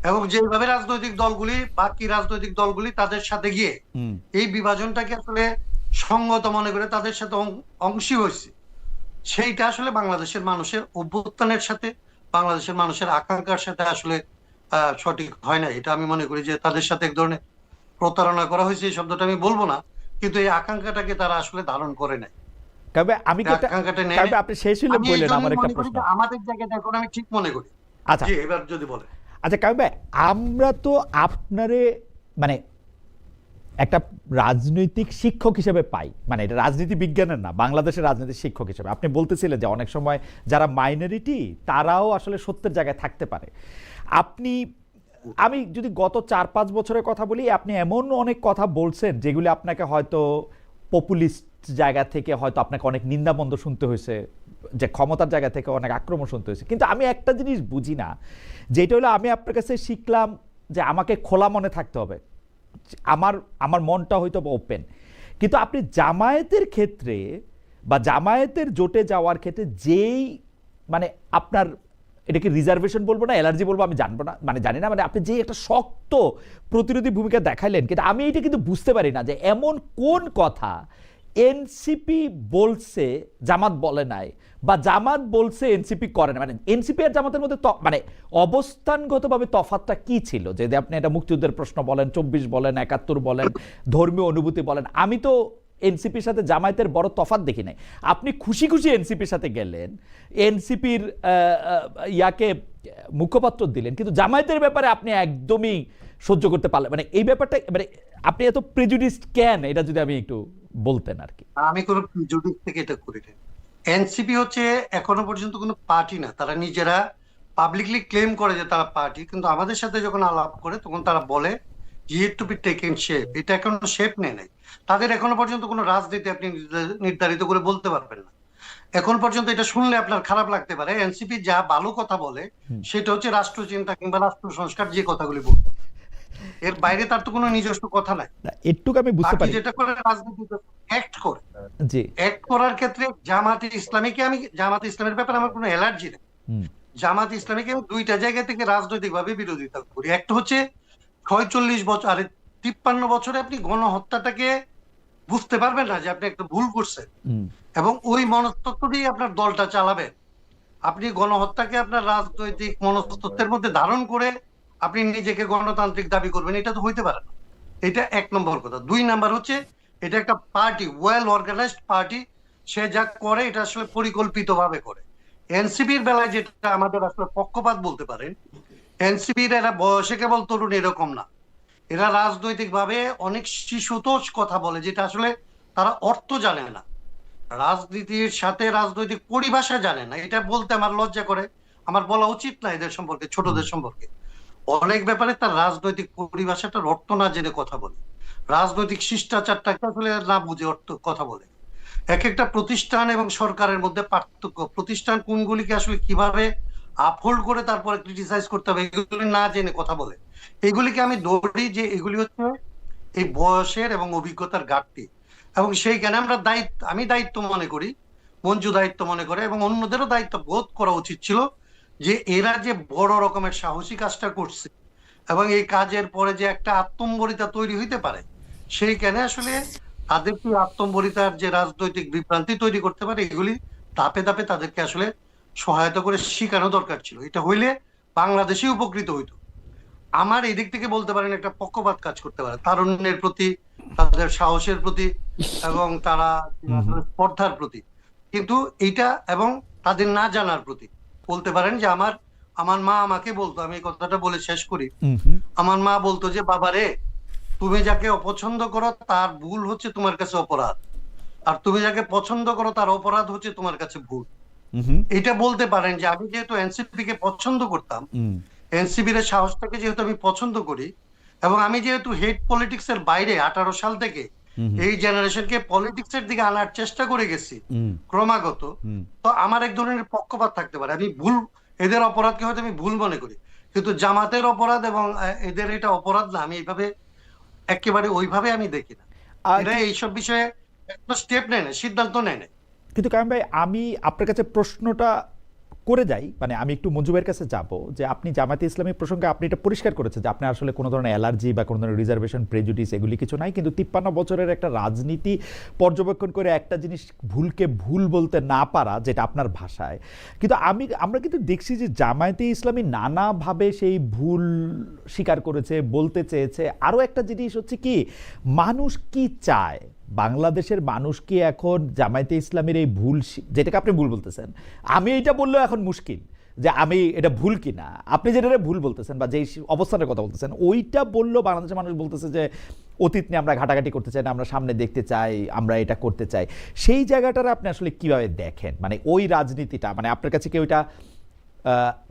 এবং যেভাবে রাজনৈতিক দলগুলি, বাকি রাজনৈতিক দলগুলি তাদের সাথে গিয়ে
হুম।
এই বিভাজনটাকে আসলে সঙ্গত মনে করে তাদের সাথে অংশী হয়েছে, সেইটা আসলে বাংলাদেশের মানুষের অভ্যুত্থানের সাথে, বাংলাদেশের মানুষের আকাঙ্ক্ষার সাথে আসলে সঠিক হয় না। এটা আমি মনে করি যে তাদের সাথে এক ধরনের প্রতারণা করা হয়েছে, এই শব্দটা আমি বলবো না, কিন্তু এই আকাঙ্ক্ষাটাকে তারা আসলে ধারণ করে নাই।
কাইম ভাই, আমি কি
এই
একটা,
আকাঙ্ক্ষাটা নেই।
কাইম ভাই, আপনি শেষ হইলে
আমি এই
বললেন
জন্য
আমার একটা
মনে করি
প্রশ্ন।
যে আমাদের জায়গাটা এখন আমি ঠিক মনে করি।
আচ্ছা,
জি, এবার যদি বলে।
আচ্ছা কাইম ভাই, আমরা তো আপনারে মানে একটা রাজনৈতিক শিক্ষক হিসেবে পাই, মানে এটা রাজনীতি বিজ্ঞানের না, বাংলাদেশের রাজনৈতিক শিক্ষক হিসেবে আপনি বলতেছিলেন যে অনেক সময় যারা মাইনরিটি তারাও আসলে সত্যের জায়গায় থাকতে পারে। আপনি, আমি যদি গত 4-5 বছরের কথা বলি, আপনি এমন অনেক কথা বলছেন যেগুলি আপনাকে হয়তো পপুলিস্ট জায়গা থেকে হয়তো আপনাকে অনেক নিন্দাবন্ধ শুনতে হয়েছে, যে ক্ষমতার জায়গা থেকে অনেক আক্রমণ শুনতে হয়েছে, কিন্তু আমি একটা জিনিস বুঝি না, যেটা হলো আমি আপনার কাছে শিখলাম যে আমাকে খোলা মনে থাকতে হবে, আমার মনটা হয়তো ওপেন। কিন্তু আপনি জামায়াতের ক্ষেত্রে বা জামায়াতের জোটে যাওয়ার ক্ষেত্রে যেই মানে আপনার এটাকে রিজার্ভেশন বলবো না অ্যালার্জি বলবো আমি জানবো না, মানে জানি না, মানে আপনি যে একটা শক্ত প্রতিরোধী ভূমিকা দেখাইলেন, কিন্তু আমি এটা কিন্তু বুঝতে পারি না যে এমন কোন কথা এনসিপি বলছে জামাত বলে নাই, বা জামাত বলছে এনসিপি করে না, মানে এনসিপি আর জামাতের মধ্যে মানে অবস্থানগতভাবে তফাৎটা কি ছিল? যদি আপনি এটা মুক্তিযুদ্ধের প্রশ্ন বলেন, 24 বলেন, 71 বলেন, ধর্মীয় অনুভূতি বলেন, আমি তো এনসিপির সাথে জামায়াতের বড় তফাৎ দেখি নাই। আপনি খুশি খুশি এনসিপির সাথে গেলেন, এনসিপির ইয়াকে মুখপাত্র দিলেন, কিন্তু জামায়াতের ব্যাপারে আপনি একদমই সহ্য করতে পারলেন, মানে এই ব্যাপারটা, মানে আপনি এত প্রেজুডিসড কেন, এটা যদি আমি একটু বলতেন আর কি।
আমি কোনো প্রিজুডিস থেকে এটা করি না। এনসিপি হচ্ছে এখনো পর্যন্ত কোনো পার্টি না, তারা নিজেরা পাবলিকলি ক্লেম করে যে তারা পার্টি, কিন্তু আমাদের সাথে যখন আলাপ করে তখন তারা বলে ইট টু বি টেকেন শেপ, এটা এখনো শেপ নেয় নাই। তাদের এখনো পর্যন্ত কোনো রাজনীতি আপনি নির্ধারিত করে বলতে পারবেন না। এখন পর্যন্ত এটা শুনলে আপনার খারাপ লাগতে পারে, এনসিপি যা ভালো কথা বলে সেটা হচ্ছে রাষ্ট্র চিন্তা কিংবা রাষ্ট্র সংস্কার, যে কথাগুলি বলে, এর বাইরে তার তো কোনো নিজস্ব কথা নাই।
একটু আমি বুঝতে
বাকি
পারি
যেটা করে রাজনীতি অ্যাক্ট করে,
জি।
অ্যাক্ট করার ক্ষেত্রে জামাতে ইসলামীকে, আমি জামাতে ইসলামের ব্যাপারে আমার কোনো অ্যালার্জি নেই। জামাত ইসলামীকে আমি দুইটা জায়গা থেকে রাজনৈতিক ভাবে বিরোধিতা করি। একটা হচ্ছে 46 বছর, আরে 53 বছরে আপনি গণহত্যাটাকে বুঝতে পারবেন না যে আপনি একটা ভুল করছেন, এবং ওই মনস্তত্ত্ব দিয়ে আপনার দলটা চালাবেন। আপনি গণহত্যাকে আপনার রাজনৈতিক মনস্তত্ত্বের মধ্যে ধারণ করে আপনি নিজেকে গণতান্ত্রিক দাবি করবেন, এটা তো হইতে পারে না। এটা 1 নম্বর কথা। 2 নাম্বার হচ্ছে এটা একটা পার্টি, ওয়েল অর্গানাইজড পার্টি, সে যা করে এটা আসলে পরিকল্পিত ভাবে করে। এনসিপির বেলায় যেটা আমাদের আসলে পক্ষপাত বলতে পারেন, এনসিপির এরা বয়সে কেবল তরুণ এরকম না, এরা রাজনৈতিক ভাবে অনেক শিশুতোষ কথা বলে, যেটা আসলে তারা অর্থ জানে না, রাজনীতির সাথে রাজনৈতিক পরিভাষা জানে না। এটা বলতে আমার লজ্জা করে, আমার বলা উচিত না এদের সম্পর্কে, ছোটদের সম্পর্কে। অনেক ব্যাপারে তার রাজনৈতিক পরিভাষাটার অর্থ না জেনে কথা বলে, রাজনৈতিক শিষ্টাচারটাকে আসলে না বুঝে অর্থ কথা বলে। এক একটা প্রতিষ্ঠান এবং সরকারের মধ্যে পার্থক্য, প্রতিষ্ঠান কোনগুলিকে আসলে কিভাবে আপহোল্ড করে তারপরে ক্রিটিসাইজ করতে হবে এগুলি না জেনে কথা বলে। এগুলিকে আমি ধরি যে এগুলি হচ্ছে এই বয়সের এবং অভিজ্ঞতার ঘাটতি, এবং সেইখানে আমরা আমি দায়িত্ব মনে করি, মঞ্জু দায়িত্ব মনে করে, এবং অন্যদেরও দায়িত্ব বোধ করা উচিত ছিল যে এরা যে বড় রকমের সাহসী কাজটা করছে এবং এই কাজের পরে যে একটা আত্মম্বরিতা তৈরি হইতে পারে, সেইখানে আসলে তাদের কি আত্মম্বরিতার যে রাজনৈতিক বিভ্রান্তি তৈরি করতে পারে, এগুলি ধাপে ধাপে তাদেরকে আসলে সহায়তা করে শিখানো দরকার ছিল। এটা হইলে বাংলাদেশে উপকৃত হইতো। আমার এই দিক থেকে বলতে পারেন একটা পক্ষপাত কাজ করতে পারে তারুণ্যের প্রতি, তাদের সাহসের প্রতি, এবং তারা স্পর্ধার প্রতি, কিন্তু এইটা এবং তাদের না জানার প্রতি বলতে পারেন যে আমার মা আমাকে বলতো, আমি এই কথাটা বলে শেষ করি, আমার মা বলতো যে বাবা রে, তুমি যাকে অপছন্দ করো তার ভুল হচ্ছে তোমার কাছে অপরাধ, আর তুমি যাকে পছন্দ করো তার অপরাধ হচ্ছে তোমার কাছে ভুল। এটা বলতে পারেন যে আমি যেহেতু এনসিপি কে পছন্দ করতাম, এনসিপির সাহসটাকে যেহেতু আমি পছন্দ করি, এবং আমি যেহেতু হেড পলিটিক্স এর বাইরে 18 সাল থেকে এই জেনারেশনকে পলিটিক্স এর দিকে আনার চেষ্টা করে গেছি ক্রমাগত, তো আমার এক ধরনের পক্ষপাত থাকতে পারে। আমি ভুল, এদের অপরাধকে হয়তো আমি ভুল মনে করি, কিন্তু জামাতের অপরাধ এবং এদের এটা অপরাধ না, আমি এইভাবে একেবারে ওইভাবে আমি দেখি না। এরা এইসব বিষয়ে একটা স্টেপ নেয় না, সিদ্ধান্ত নেয় না।
কিন্তু কায়েম ভাই, আমি আপনার কাছে প্রশ্নটা করে যাই, মানে আমি একটু মঞ্জু ভাইয়ের কাছে যাব, যে আপনি জামায়াতে ইসলামী প্রসঙ্গে আপনি এটা পরিষ্কার করেছেন যে আপনার আসলে কোনো ধরনের অ্যালার্জি বা কোনো ধরনের রিজার্ভেশন, প্রেজুডিস এগুলি কিছু নাই, কিন্তু 53 বছরের একটা রাজনীতি পর্যবেক্ষণ করে একটা জিনিস ভুলকে ভুল বলতে না পারা, যেটা আপনার ভাষায়, কিন্তু আমরা কিন্তু দেখছি যে জামায়াতে ইসলামী নানাভাবে সেই ভুল স্বীকার করেছে, বলতে চেয়েছে। আরও একটা জিনিস হচ্ছে কি, মানুষ কি চায়, বাংলাদেশের মানুষ কি এখন জামায়াতে ইসলামের এই ভুল, যেটাকে আপনি ভুল বলতেছেন, আমি এটা বললেও এখন মুশকিল যে আমি এটা ভুল কিনা, আপনি যেটা ভুল বলতেছেন বা যেই অবস্থানের কথা বলতেছেন ওইটা বললেও বাংলাদেশের মানুষ বলতেছে যে অতীত নিয়ে আমরা ঘাটাঘাটি করতে চাই না, আমরা সামনে দেখতে চাই, আমরা এটা করতে চাই। সেই জায়গাটার আপনি আসলে কিভাবে দেখেন, মানে ওই রাজনীতিটা, মানে আপনার কাছে কি ওইটা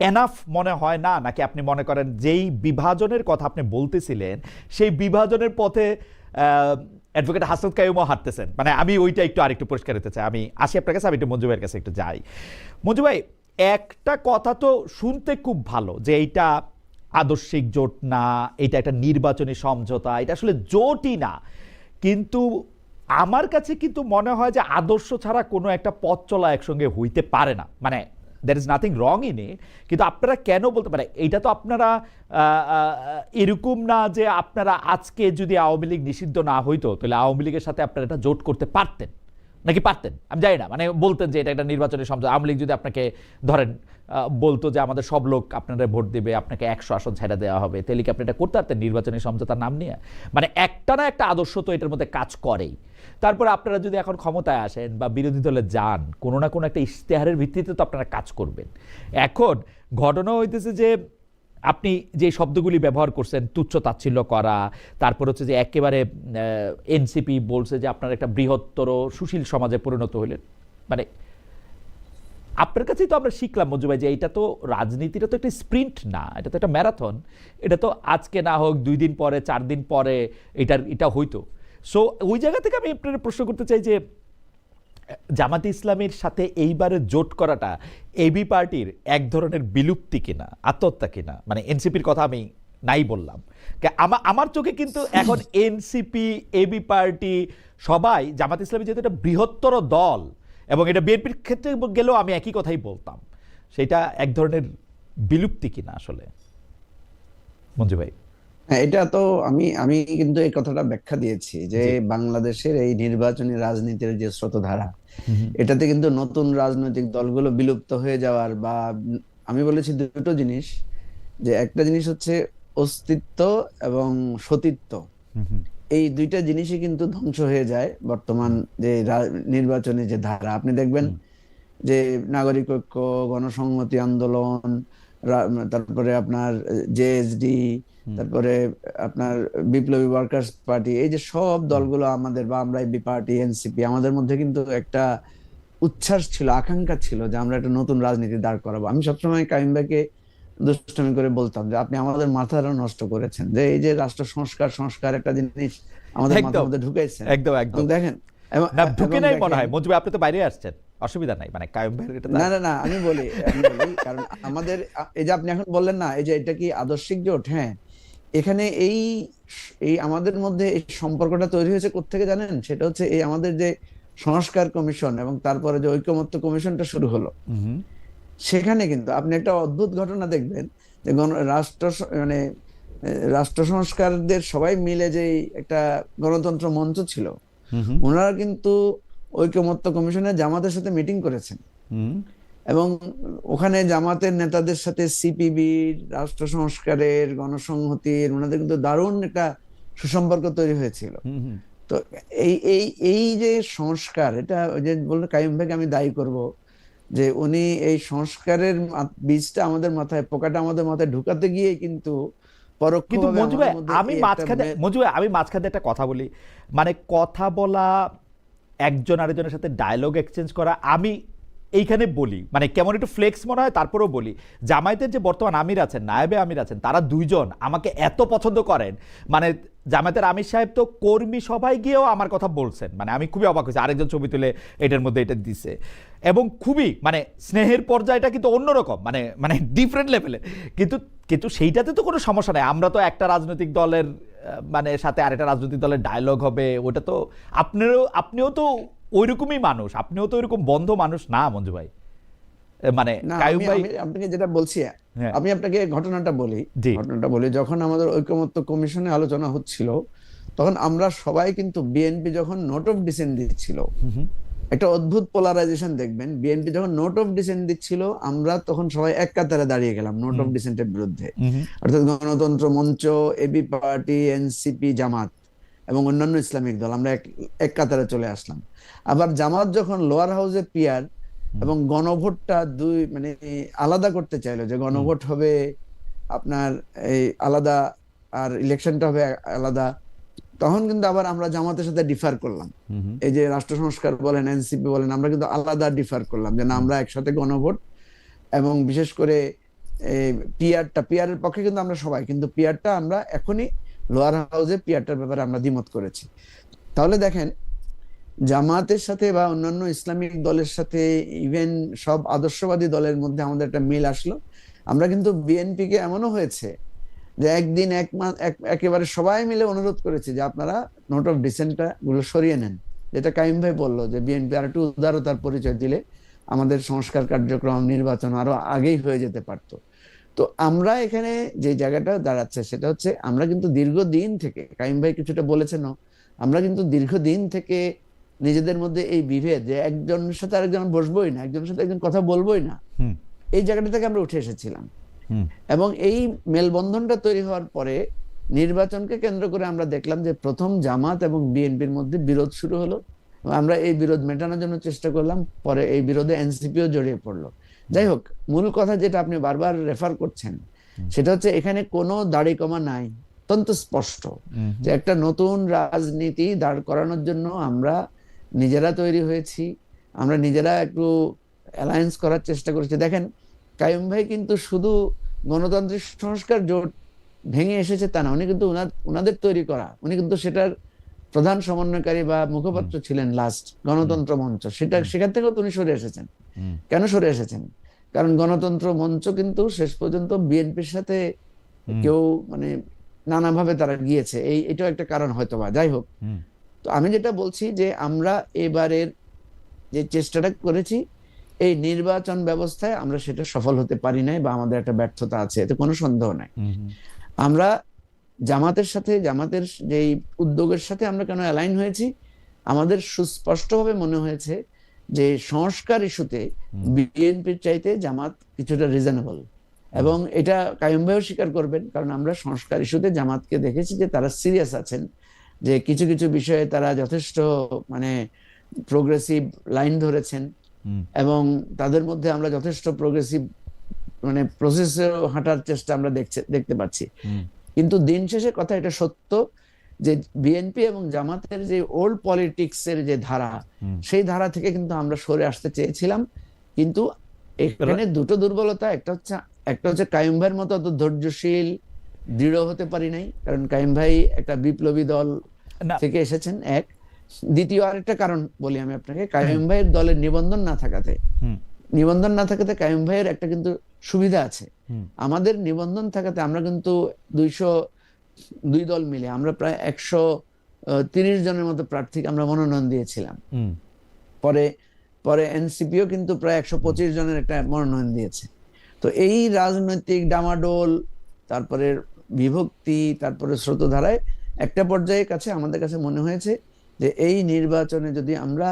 এনাফ মনে হয় না, নাকি আপনি মনে করেন যেই বিভাজনের কথা আপনি বলতেছিলেন সেই বিভাজনের পথে অ্যাডভোকেট হাসনাত কাইয়ুমও হাঁটতেছেন? মানে আমি ওইটা একটু আরেকটু পরিষ্কার হতে চাই। আমি আসি আপনার কাছে, আমি একটু মঞ্জু ভাইয়ের কাছে একটু যাই। মঞ্জু ভাই, একটা কথা তো শুনতে খুব ভালো যে এইটা আদর্শিক জোট না, এটা একটা নির্বাচনী সমঝোতা, এটা আসলে জোটই না, কিন্তু আমার কাছে কিন্তু মনে হয় যে আদর্শ ছাড়া কোনো একটা পথ চলা একসঙ্গে হইতে পারে না। মানে there is nothing wrong in it, কিন্তু আপনারা কেন বলতে পারে এইটা? তো আপনারা এরকম না যে আপনারা আজকে যদি আওয়ামী লীগ নিষিদ্ধ না হইতো তাহলে আওয়ামী লীগের সাথে আপনারা এটা জোট করতে পারতেন, নাকি পারতেন আমি জানি না, মানে বলতেন যে এটা একটা নির্বাচনী সমঝোতা। আওয়ামী লীগ যদি আপনাকে ধরেন বলতো যে আমাদের সব লোক আপনারা ভোট দেবে, আপনাকে 100 আসন ছেড়ে দেওয়া হবে, তাহলে কি আপনি এটা করতে পারতেন নির্বাচনী সমঝোতার নাম নিয়ে? মানে একটা না একটা আদর্শ তো এটার মধ্যে কাজ করেই। তারপরে আপনারা যদি এখন ক্ষমতায় আসেন বা বিরোধী দলে যান, কোনো না কোনো একটা ইশতেহারের ভিত্তিতে তো আপনারা কাজ করবেন। এখন ঘটনা হইতেছে যে আপনি যে শব্দগুলি ব্যবহার করছেন, তুচ্ছ তাচ্ছিল্য করা, তারপর হচ্ছে যে একেবারে এনসিপি বলছে যে আপনার একটা বৃহত্তর সুশীল সমাজে পরিণত হইলেন। মানে আপনার কাছেই তো আমরা শিখলাম মঞ্জু ভাই যে এটা তো রাজনীতিটা তো একটা স্প্রিন্ট না, এটা তো একটা ম্যারাথন। এটা তো আজকে না হোক 2 দিন পরে 4 দিন পরে এটা হইতো। সো ওই জায়গা থেকে আমি আপনার প্রশ্ন করতে চাই যে জামাতে ইসলামের সাথে এইবারে জোট করাটা এবি পার্টির এক ধরনের বিলুপ্তি কিনা, আত্মহত্যা কিনা? মানে এনসিপির কথা আমি নাই বললাম, আমার চোখে কিন্তু এখন এনসিপি, এবি পার্টি সবাই, জামাত ইসলামী যেহেতু একটা বৃহত্তর দল এবং এটা বিএনপির ক্ষেত্রে গেলেও আমি একই কথাই বলতাম, সেটা এক ধরনের বিলুপ্তি কিনা আসলে মঞ্জু ভাই?
হ্যাঁ, এটা তো আমি আমি কিন্তু এই কথাটা ব্যাখ্যা দিয়েছি যে
জি।
বাংলাদেশের এই নির্বাচনী রাজনীতির যে স্রোতধারা,
হুম
এটাতে কিন্তু নতুন রাজনৈতিক দলগুলো বিলুপ্ত হয়ে যাওয়ার বা আমি বলেছি দুটো জিনিস, যে একটা জিনিস হচ্ছে অস্তিত্ব এবং সতীত্ব।
হুম হুম
এই দুইটা জিনিসই কিন্তু ধ্বংস হয়ে যায় বর্তমান যে নির্বাচনী যে ধারা। আপনি দেখবেন
হুম
যে নাগরিক ঐক্য, গণসংহতি আন্দোলন, তারপরে আপনার জেএসডি,
হুম
তারপরে আপনার বিপ্লবী ওয়ার্কার্স পার্টি, এই যে সব
হুম
দলগুলো আমাদের, বা আমরা এবি পার্টি, এনসিপি, আমাদের মধ্যে কিন্তু একটা উচ্ছ্বাস ছিল, আকাঙ্ক্ষা ছিল যে আমরা একটা নতুন রাজনীতি দাঁড় করাবো। আমি সবসময় কাইম ভাইকে দুষ্টমি করে বলতাম যে আপনি আমাদের মাথাটা নষ্ট করেছেন, যে এই যে রাষ্ট্র সংস্কার একটা জিনিস আমাদের মাথার
একদম
মধ্যে ঢুকাইছেন।
একদম
এবং
একদম
দেখেন, এবং
না, ঢুকে
এবং
নাই মনে
দেখেন,
হয় মঞ্জু ভাই, আপনি তো বাইরে আসছেন, অসুবিধা নাই, মানে কায়ুম ভাইয়ের এটা
না না না, আমি বলি কারণ আমাদের এই যে আপনি এখন বললেন না, এই যে এটা কি আদর্শিক জোট, হ্যাঁ, এখানে এই এই আমাদের মধ্যে এই সম্পর্কটা তৈরি হয়েছে কোত্থেকে জানেন? সেটা হচ্ছে এই আমাদের যে সংস্কার কমিশন এবং তারপরে যে ঐকমত্য কমিশনটা শুরু হলো,
হুম
সেখানে কিন্তু আপনি একটা অদ্ভুত ঘটনা দেখবেন যে মানে রাষ্ট্র সংস্কারদের সবাই মিলে যে একটা গণতন্ত্র মঞ্চ ছিল,
হুম হুম
ওনারা কিন্তু ঐকমত্য কমিশনে জামাতের সাথে মিটিং করেছেন
হুম
এবং ওখানে জামাতের নেতাদের সাথে সিপিবির, রাষ্ট্র সংস্কারের, গণসংহতির, ওনাদের কিন্তু দারুণ একটা সুসম্পর্ক তৈরি হয়েছিল।
হুম হুম
তো এই এই এই যে সংস্কার, এটা ওই যে বললো কাইম ভাইকে আমি দায়ী করব যে উনি এই সংস্কারের বীজটা আমাদের মাথায়, পোকাটা আমাদের মাথায় ঢুকাতে গিয়ে কিন্তু
কিন্তু
পরোক্ষভাবে
মঞ্জু ভাই
আমাদের মধ্যে
আমি
এই একটা
মাঝখানে, মঞ্জু ভাই আমি মাঝখানে একটা কথা বলি, মানে কথা বলা, একজন আরেকজনের সাথে ডায়লগ এক্সচেঞ্জ করা, আমি এইখানে বলি মানে কেমন একটু ফ্লেক্স মনে হয়, তারপরেও বলি জামায়াতের যে বর্তমান আমির আছেন, নায়েবে আমির আছেন, তারা দুইজন আমাকে এত পছন্দ করেন, মানে জামায়াতের আমির সাহেব তো কর্মী সভায় গিয়েও আমার কথা বলছেন, মানে আমি খুবই অবাক হয়েছি, আরেকজন ছবি তুলে এটার মধ্যে এটা দিছে, এবং খুবই মানে স্নেহের পর্যায়টা কিন্তু অন্যরকম, মানে মানে ডিফারেন্ট লেভেলে, কিন্তু কিন্তু সেইটাতে তো কোনো সমস্যা নাই। আমরা তো একটা রাজনৈতিক দলের মানে সাথে আরেকটা রাজনৈতিক দলের ডায়লগ হবে, ওটা তো আপনিও তো ওইরকমই মানুষ, আপনিও তো ওইরকম বন্ধ মানুষ না মঞ্জু ভাই, মানে
না,
কায়ুম ভাই।
আমি আপনাকে যেটা বলছি,
হ্যাঁ
আমি আপনাকে
জি
ঘটনাটা বলি, যখন আমাদের ঐকমত্য কমিশনে আলোচনা হচ্ছিল, তখন আমরা সবাই কিন্তু, বিএনপি যখন নোট অফ ডিসেন্ট দিচ্ছিল,
হুম হুম
একটা অদ্ভুত পোলারাইজেশন দেখবেন, বিএনপি যখন নোট অফ ডিসেন্ট দিচ্ছিল, আমরা তখন সবাই এক কাতারে দাঁড়িয়ে গেলাম নোট অফ ডিসেন্টের বিরুদ্ধে।
হুম
অর্থাৎ গণতন্ত্র মঞ্চ, এবি পার্টি, এনসিপি, জামাত এবং অন্যান্য ইসলামিক দল, আমরা এক কাতারে চলে আসলাম। আবার জামাত যখন লোয়ার হাউসে পিয়ার এবং গণভোটটা মানে আলাদা করতে চাইলো, যে গণভোট হবে আপনার এই আলাদা আর ইলেকশনটা হবে আলাদা, তখন কিন্তু আবার আমরা জামাতের সাথে ডিফার করলাম। এই যে রাষ্ট্র সংস্কার বলেন, এনসিপি বলেন, আমরা কিন্তু আলাদা ডিফার করলাম যে না, আমরা একসাথে গণভোট, এবং বিশেষ করে পিআরের পক্ষে কিন্তু আমরা সবাই, কিন্তু পিআরটা আমরা এখনই লোয়ার হাউসে পিআরটার ব্যাপারে আমরা দ্বিমত করেছি। তাহলে দেখেন, জামাতের সাথে বা অন্যান্য ইসলামিক দলের সাথে, ইভেন সব আদর্শবাদী দলের মধ্যে আমাদের একটা মিল আসলো। আমরা কিন্তু বিএনপি কে এমনও হয়েছে যে একদিন একেবারে সবাই মিলে অনুরোধ করেছি যে আপনারা নোট অফ ডিসেন্টটা গুলো সরিয়ে নেন, যেটা কাইম ভাই বললো যে বিএনপি আর একটু উদারতার পরিচয় দিলে আমাদের সংস্কার কার্যক্রম, নির্বাচন আরো আগেই হয়ে যেতে পারতো। তো আমরা এখানে যে জায়গাটা দাঁড়াচ্ছে সেটা হচ্ছে, আমরা কিন্তু দীর্ঘদিন থেকে, কাইম ভাই কিছুটা বলেছেন, আমরা কিন্তু দীর্ঘদিন থেকে নিজেদের মধ্যে এই বিভেদ, যে একজনের সাথে আরেকজন বসবোই না, একজনের সাথে একজন কথা বলবোই না, এই জায়গাটা থেকে আমরা উঠে এসেছিলাম। এবং এই মেলবন্ধনটা তৈরি হওয়ার পরে নির্বাচনকে কেন্দ্র করে আমরা দেখলাম যে প্রথম জামাত এবং বিএনপির মধ্যে বিরোধ শুরু হলো। আমরা এই বিরোধ মেটানোর জন্য চেষ্টা করলাম, পরে এই বিরোধে এনসিপিও জড়িয়ে পড়লো। যাই হোক, মূল কথা যেটা আপনি বারবার রেফার করছেন সেটা হচ্ছে, এখানে কোনো দাড়ি কমা নাই, অত্যন্ত স্পষ্ট যে একটা নতুন রাজনীতি দাঁড় করানোর জন্য আমরা নিজেরা তৈরি হয়েছি, আমরা নিজেরা একটু অ্যালায়েন্স করার চেষ্টা করেছি। দেখেন, কাইম ভাই কিন্তু শুধু গণতান্ত্রিক সংস্কার জোট ভেঙে এসেছে তা না, উনি কিন্তু উনাদের তৈরি করা, উনি কিন্তু সেটার প্রধান সমন্বয়কারী বা মুখপাত্র ছিলেন লাস্ট গণতন্ত্র মঞ্চ, সেখান থেকেও উনি সরে এসেছেন। কেন সরে এসেছেন? কারণ গণতন্ত্র মঞ্চ কিন্তু শেষ পর্যন্ত বিএনপির সাথে কেউ মানে নানাভাবে তারা গিয়েছে, এটাও একটা কারণ হয়তো বা। যাই হোক, তো আমি যেটা বলছি যে আমরা এবারের যে চেষ্টাটা করেছি এই নির্বাচন ব্যবস্থায়, আমরা সেটা সফল হতে পারি নাই, বা আমাদের একটা ব্যর্থতা আছে, এতে কোনো সন্দেহ নাই। আমরা জামাতের সাথে, জামাতের যে উদ্যোগের সাথে আমরা কেন অ্যালাইন হয়েছি, আমাদের সুস্পষ্টভাবে মনে হয়েছে যে সংস্কার ইস্যুতে বিএনপির চাইতে জামাত কিছুটা রিজনেবল, এবং এটা কাইম ভাইও স্বীকার করবেন, কারণ আমরা সংস্কার ইস্যুতে জামাতকে দেখেছি যে তারা সিরিয়াস আছেন, যে কিছু কিছু বিষয়ে তারা যথেষ্ট মানে প্রোগ্রেসিভ লাইন ধরেছেন, এবং তাদের মধ্যে আমরা যথেষ্ট প্রোগ্রেসিভ মানে প্রসেসে হাঁটার চেষ্টা আমরা দেখতে পাচ্ছি। কিন্তু দিন শেষে কথা এটা সত্য যে বিএনপি এবং জামাতের যে ওল্ড পলিটিক্স এর যে ধারা, সেই ধারা থেকে কিন্তু আমরা সরে আসতে চেয়েছিলাম। কিন্তু এখানে দুটো দুর্বলতা, একটা হচ্ছে কাইম ভাইয়ের মতো অত ধৈর্যশীল দৃঢ় হতে পারি নাই, কারণ কাইম ভাই একটা বিপ্লবী দল থেকে এসেছেন। এক, দ্বিতীয় আরেকটা কারণ বলি আমি আপনাকে, কাইম ভাইয়ের দলের নিবন্ধন না থাকাতে কাইম ভাইয়ের একটা কিন্তু সুবিধা আছে। আমাদের নিবন্ধন থাকাতে আমরা কিন্তু 202 দল মিলে আমরা প্রায় 130 জনের মতো প্রার্থীকে আমরা মনোনয়ন দিয়েছিলাম। পরে এনসিপিও কিন্তু প্রায় 125 জনের একটা মনোনয়ন দিয়েছে। তো এই রাজনৈতিক ডামাডোল, তারপরে বিভক্তি, তারপরে স্রোতধারায় একটা পর্যায়ের কাছে আমাদের কাছে মনে হয়েছে যে এই নির্বাচনে যদি আমরা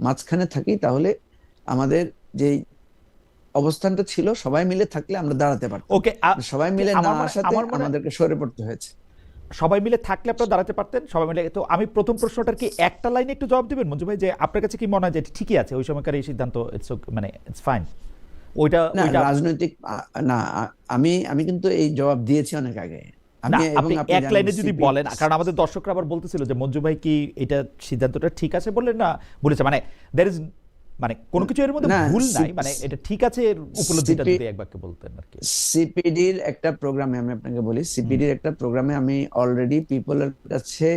মাঝখানে থাকি, তাহলে আমাদের যে অবস্থানটা ছিল সবাই মিলে থাকলে আমরা দাঁড়াতে পারতাম।
ওকে,
সবাই মিলে না আসাতে আমাদেরকে সরে পড়তে হয়েছে।
সবাই মিলে থাকলে আপনারা দাঁড়াতে পারতেন, সবাই মিলে। তো আমি প্রথম প্রশ্নটার কি একটা লাইনে একটু জবাব দিবেন মঞ্জু ভাই, যে আপনার কাছে কি মনে হয় যে ঠিকই আছে ওই সময়কার এই সিদ্ধান্ত, মানে ইটস ফাইন? ওইটা
রাজনৈতিক না, আমি কিন্তু এই জবাব দিয়েছি অনেক আগে।
আপনি এক লাইনে যদি বলেন, কারণ আমাদের দর্শকরা আবার বলতেছিল যে মঞ্জু ভাই কি এটা সিদ্ধান্তটা ঠিক আছে বললেন না বলেছে, মানে দেয়ার ইজ মানে কোনো কিছু এর মধ্যে ভুল নাই, মানে এটা ঠিক আছে, এর উপলব্ধিটা যদি এক বাক্যে বলতেন আর কি।
সিপিডির একটা প্রোগ্রামে আমি আপনাকে বলি, সিপিডির একটা প্রোগ্রামে আমি অলরেডি পিপলের কাছে